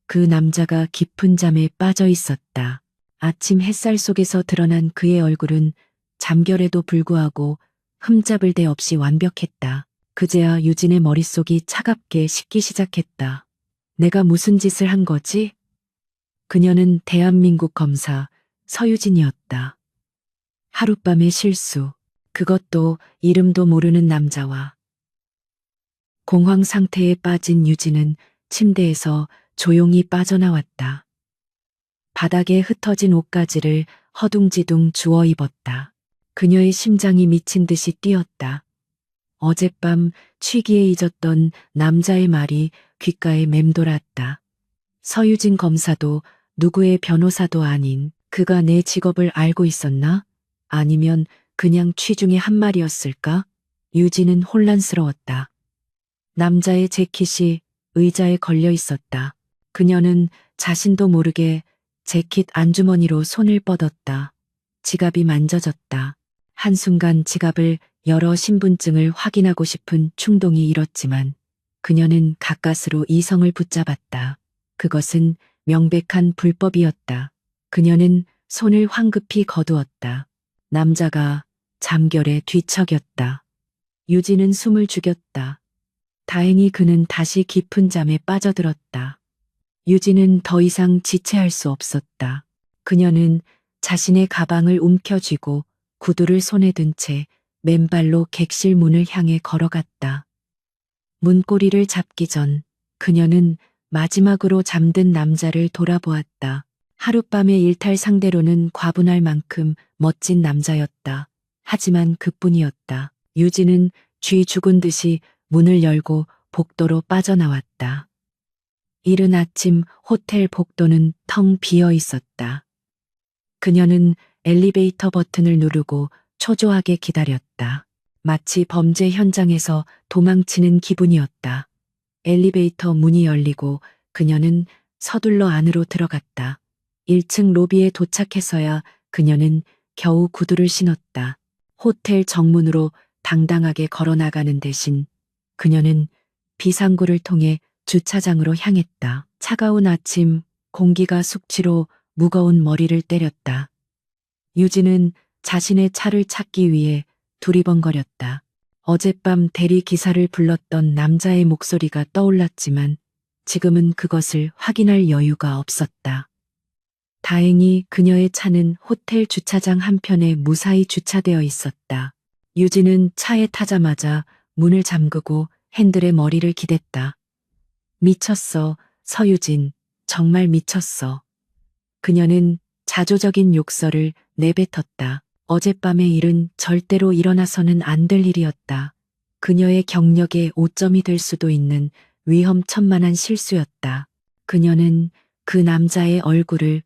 그 남자가 깊은 잠에 빠져 있었다. 아침 햇살 속에서 드러난 그의 얼굴은 잠결에도 불구하고 흠잡을 데 없이 완벽했다. 그제야 유진의 머릿속이 차갑게 식기 시작했다. 내가 무슨 짓을 한 거지? 그녀는 대한민국 검사 서유진이었다. 하룻밤의 실수, 그것도 이름도 모르는 남자와. 공황 상태에 빠진 유진은 침대에서 조용히 빠져나왔다. 바닥에 흩어진 옷가지를 허둥지둥 주워 입었다. 그녀의 심장이 미친 듯이 뛰었다. 어젯밤 취기에 잊었던 남자의 말이 귓가에 맴돌았다. 서유진 검사도 누구의 변호사도 아닌 그가 내 직업을 알고 있었나? 아니면 그냥 취중의 한 말이었을까? 유진은 혼란스러웠다. 남자의 재킷이 의자에 걸려 있었다. 그녀는 자신도 모르게 재킷 안주머니로 손을 뻗었다. 지갑이 만져졌다. 한순간 지갑을 열어 신분증을 확인하고 싶은 충동이 일었지만 그녀는 가까스로 이성을 붙잡았다. 그것은 명백한 불법이었다. 그녀는 손을 황급히 거두었다. 남자가 잠결에 뒤척였다. 유진은 숨을 죽였다. 다행히 그는 다시 깊은 잠에 빠져들었다. 유진은 더 이상 지체할 수 없었다. 그녀는 자신의 가방을 움켜쥐고 구두를 손에 든 채 맨발로 객실 문을 향해 걸어갔다. 문고리를 잡기 전 그녀는 마지막으로 잠든 남자를 돌아보았다. 하룻밤의 일탈 상대로는 과분할 만큼 멋진 남자였다. 하지만 그뿐이었다. 유진은 쥐 죽은 듯이 문을 열고 복도로 빠져나왔다. 이른 아침 호텔 복도는 텅 비어 있었다. 그녀는 엘리베이터 버튼을 누르고 초조하게 기다렸다. 마치 범죄 현장에서 도망치는 기분이었다. 엘리베이터 문이 열리고 그녀는 서둘러 안으로 들어갔다. 1층 로비에 도착해서야 그녀는 겨우 구두를 신었다. 호텔 정문으로 당당하게 걸어나가는 대신 그녀는 비상구를 통해 주차장으로 향했다. 차가운 아침, 공기가 숙취로 무거운 머리를 때렸다. 유진은 자신의 차를 찾기 위해 두리번거렸다. 어젯밤 대리 기사를 불렀던 남자의 목소리가 떠올랐지만 지금은 그것을 확인할 여유가 없었다. 다행히 그녀의 차는 호텔 주차장 한편에 무사히 주차되어 있었다. 유진은 차에 타자마자 문을 잠그고 핸들에 머리를 기댔다. 미쳤어, 서유진. 정말 미쳤어. 그녀는 자조적인 욕설을 내뱉었다. 어젯밤의 일은 절대로 일어나서는 안 될 일이었다. 그녀의 경력에 오점이 될 수도 있는 위험천만한 실수였다. 그녀는 그 남자의 얼굴을,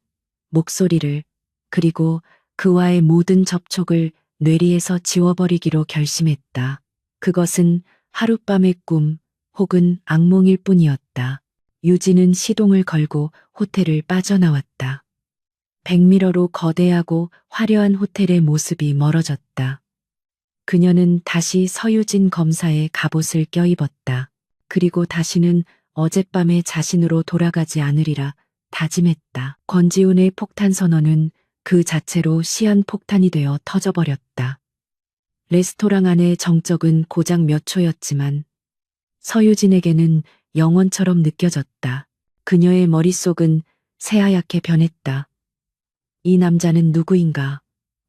목소리를, 그리고 그와의 모든 접촉을 뇌리에서 지워버리기로 결심했다. 그것은 하룻밤의 꿈 혹은 악몽일 뿐이었다. 유진은 시동을 걸고 호텔을 빠져나왔다. 백미러로 거대하고 화려한 호텔의 모습이 멀어졌다. 그녀는 다시 서유진 검사의 갑옷을 껴입었다. 그리고 다시는 어젯밤의 자신으로 돌아가지 않으리라 다짐했다. 권지훈의 폭탄 선언은 그 자체로 시한폭탄이 되어 터져버렸다. 레스토랑 안의 정적은 고작 몇 초였지만 서유진에게는 영원처럼 느껴졌다. 그녀의 머릿속은 새하얗게 변했다. 이 남자는 누구인가?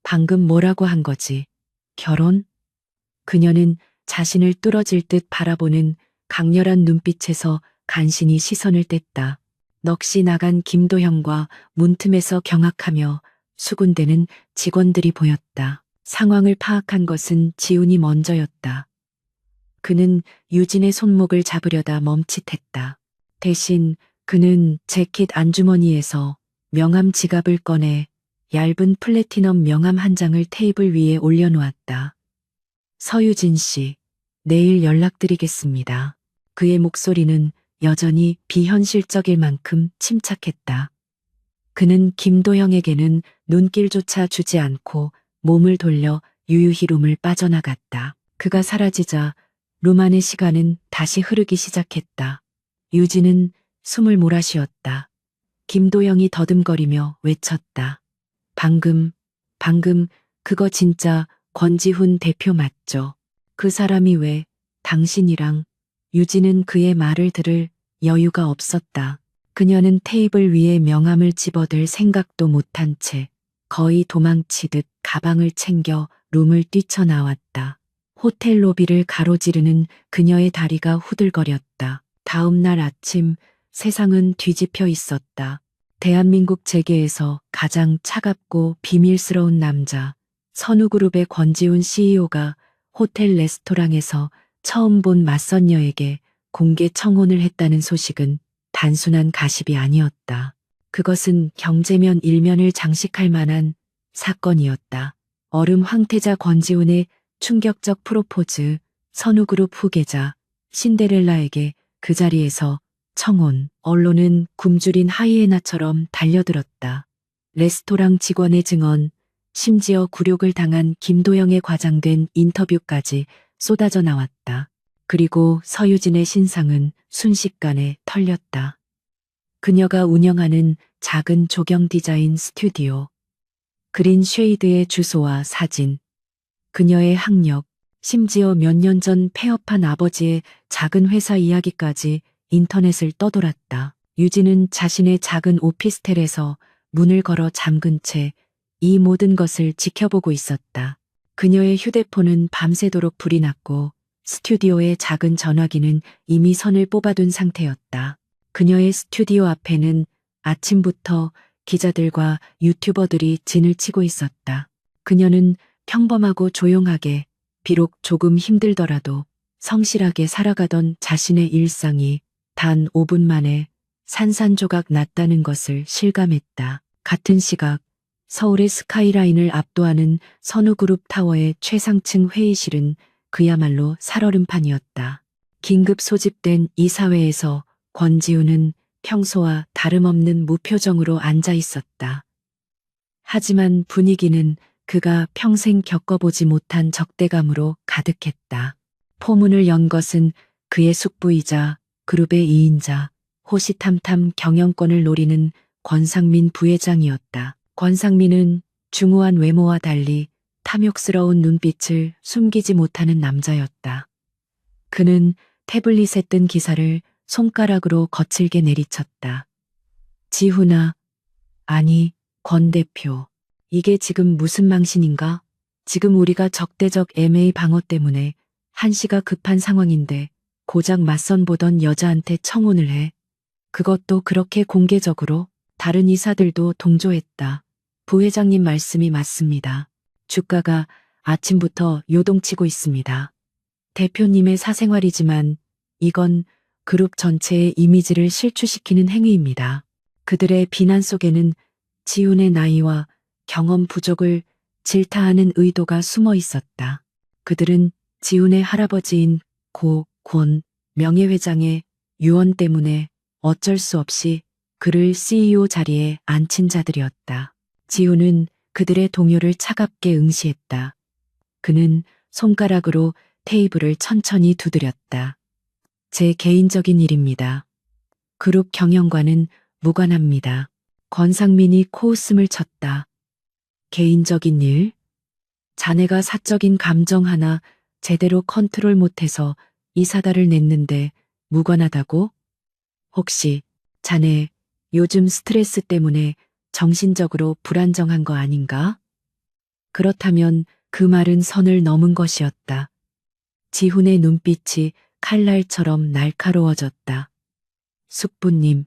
방금 뭐라고 한 거지? 결혼? 그녀는 자신을 뚫어질 듯 바라보는 강렬한 눈빛에서 간신히 시선을 뗐다. 넋이 나간 김도형과 문틈에서 경악하며 수군대는 직원들이 보였다. 상황을 파악한 것은 지훈이 먼저였다. 그는 유진의 손목을 잡으려다 멈칫했다. 대신 그는 재킷 안주머니에서 명함 지갑을 꺼내 얇은 플래티넘 명함 한 장을 테이블 위에 올려놓았다. 서유진 씨, 내일 연락드리겠습니다. 그의 목소리는 여전히 비현실적일 만큼 침착했다. 그는 김도형에게는 눈길조차 주지 않고 몸을 돌려 유유히 룸을 빠져나갔다. 그가 사라지자 룸 안의 시간은 다시 흐르기 시작했다. 유진은 숨을 몰아쉬었다. 김도영이 더듬거리며 외쳤다. 방금 그거 진짜 권지훈 대표 맞죠? 그 사람이 왜 당신이랑. 유진은 그의 말을 들을 여유가 없었다. 그녀는 테이블 위에 명함을 집어들 생각도 못한 채 거의 도망치듯 가방을 챙겨 룸을 뛰쳐나왔다. 호텔 로비를 가로지르는 그녀의 다리가 후들거렸다. 다음 날 아침 세상은 뒤집혀 있었다. 대한민국 재계에서 가장 차갑고 비밀스러운 남자, 선우그룹의 권지훈 CEO가 호텔 레스토랑에서 처음 본 맞선 여에게 공개 청혼을 했다는 소식은 단순한 가십이 아니었다. 그것은 경제면 일면을 장식할 만한 사건이었다. 얼음 황태자 권지훈의 충격적 프로포즈, 선우그룹 후계자 신데렐라에게 그 자리에서 청혼. 언론은 굶주린 하이에나처럼 달려들었다. 레스토랑 직원의 증언, 심지어 굴욕을 당한 김도영에 과장된 인터뷰까지 쏟아져 나왔다. 그리고 서유진의 신상은 순식간에 털렸다. 그녀가 운영하는 작은 조경 디자인 스튜디오, 그린 쉐이드의 주소와 사진, 그녀의 학력, 심지어 몇 년 전 폐업한 아버지의 작은 회사 이야기까지 인터넷을 떠돌았다. 유진은 자신의 작은 오피스텔에서 문을 걸어 잠근 채 이 모든 것을 지켜보고 있었다. 그녀의 휴대폰은 밤새도록 불이 났고 스튜디오의 작은 전화기는 이미 선을 뽑아둔 상태였다. 그녀의 스튜디오 앞에는 아침부터 기자들과 유튜버들이 진을 치고 있었다. 그녀는 평범하고 조용하게, 비록 조금 힘들더라도 성실하게 살아가던 자신의 일상이 단 5분 만에 산산조각 났다는 것을 실감했다. 같은 시각 서울의 스카이라인을 압도하는 선우그룹 타워의 최상층 회의실은 그야말로 살얼음판이었다. 긴급 소집된 이사회에서 권지훈은 평소와 다름없는 무표정으로 앉아 있었다. 하지만 분위기는 그가 평생 겪어보지 못한 적대감으로 가득했다. 포문을 연 것은 그의 숙부이자 그룹의 2인자, 호시탐탐 경영권을 노리는 권상민 부회장이었다. 권상민은 중후한 외모와 달리 탐욕스러운 눈빛을 숨기지 못하는 남자였다. 그는 태블릿에 뜬 기사를 손가락으로 거칠게 내리쳤다. 지훈아, 아니, 권 대표. 이게 지금 무슨 망신인가? 지금 우리가 적대적 MA 방어 때문에 한시가 급한 상황인데 고작 맞선 보던 여자한테 청혼을 해. 그것도 그렇게 공개적으로. 다른 이사들도 동조했다. 부회장님 말씀이 맞습니다. 주가가 아침부터 요동치고 있습니다. 대표님의 사생활이지만 이건 그룹 전체의 이미지를 실추시키는 행위입니다. 그들의 비난 속에는 지훈의 나이와 경험 부족을 질타하는 의도가 숨어 있었다. 그들은 지훈의 할아버지인 고, 권, 명예회장의 유언 때문에 어쩔 수 없이 그를 CEO 자리에 앉힌 자들이었다. 지훈은 그들의 동요를 차갑게 응시했다. 그는 손가락으로 테이블을 천천히 두드렸다. 제 개인적인 일입니다. 그룹 경영과는 무관합니다. 권상민이 코웃음을 쳤다. 개인적인 일? 자네가 사적인 감정 하나 제대로 컨트롤 못해서 이 사달을 냈는데 무관하다고? 혹시 자네 요즘 스트레스 때문에 정신적으로 불안정한 거 아닌가? 그렇다면 그 말은 선을 넘은 것이었다. 지훈의 눈빛이 칼날처럼 날카로워졌다. 숙부님,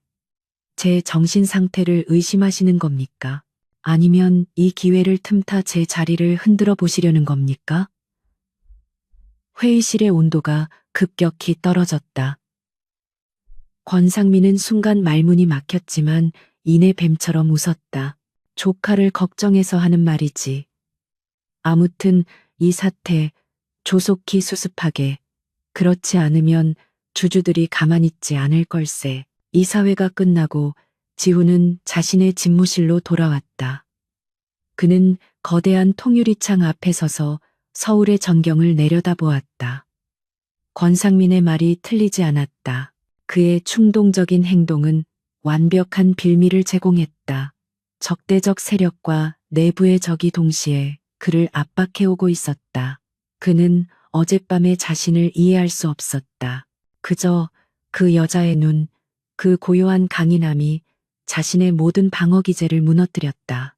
제 정신 상태를 의심하시는 겁니까? 아니면 이 기회를 틈타 제 자리를 흔들어 보시려는 겁니까? 회의실의 온도가 급격히 떨어졌다. 권상민은 순간 말문이 막혔지만 이내 뱀처럼 웃었다. 조카를 걱정해서 하는 말이지. 아무튼 이 사태 조속히 수습하게. 그렇지 않으면 주주들이 가만히 있지 않을 걸세. 이사회가 끝나고 지훈은 자신의 집무실로 돌아왔다. 그는 거대한 통유리창 앞에 서서 서울의 전경을 내려다보았다. 권상민의 말이 틀리지 않았다. 그의 충동적인 행동은 완벽한 빌미를 제공했다. 적대적 세력과 내부의 적이 동시에 그를 압박해오고 있었다. 그는 어젯밤의 자신을 이해할 수 없었다. 그저 그 여자의 눈, 그 고요한 강인함이 자신의 모든 방어 기제를 무너뜨렸다.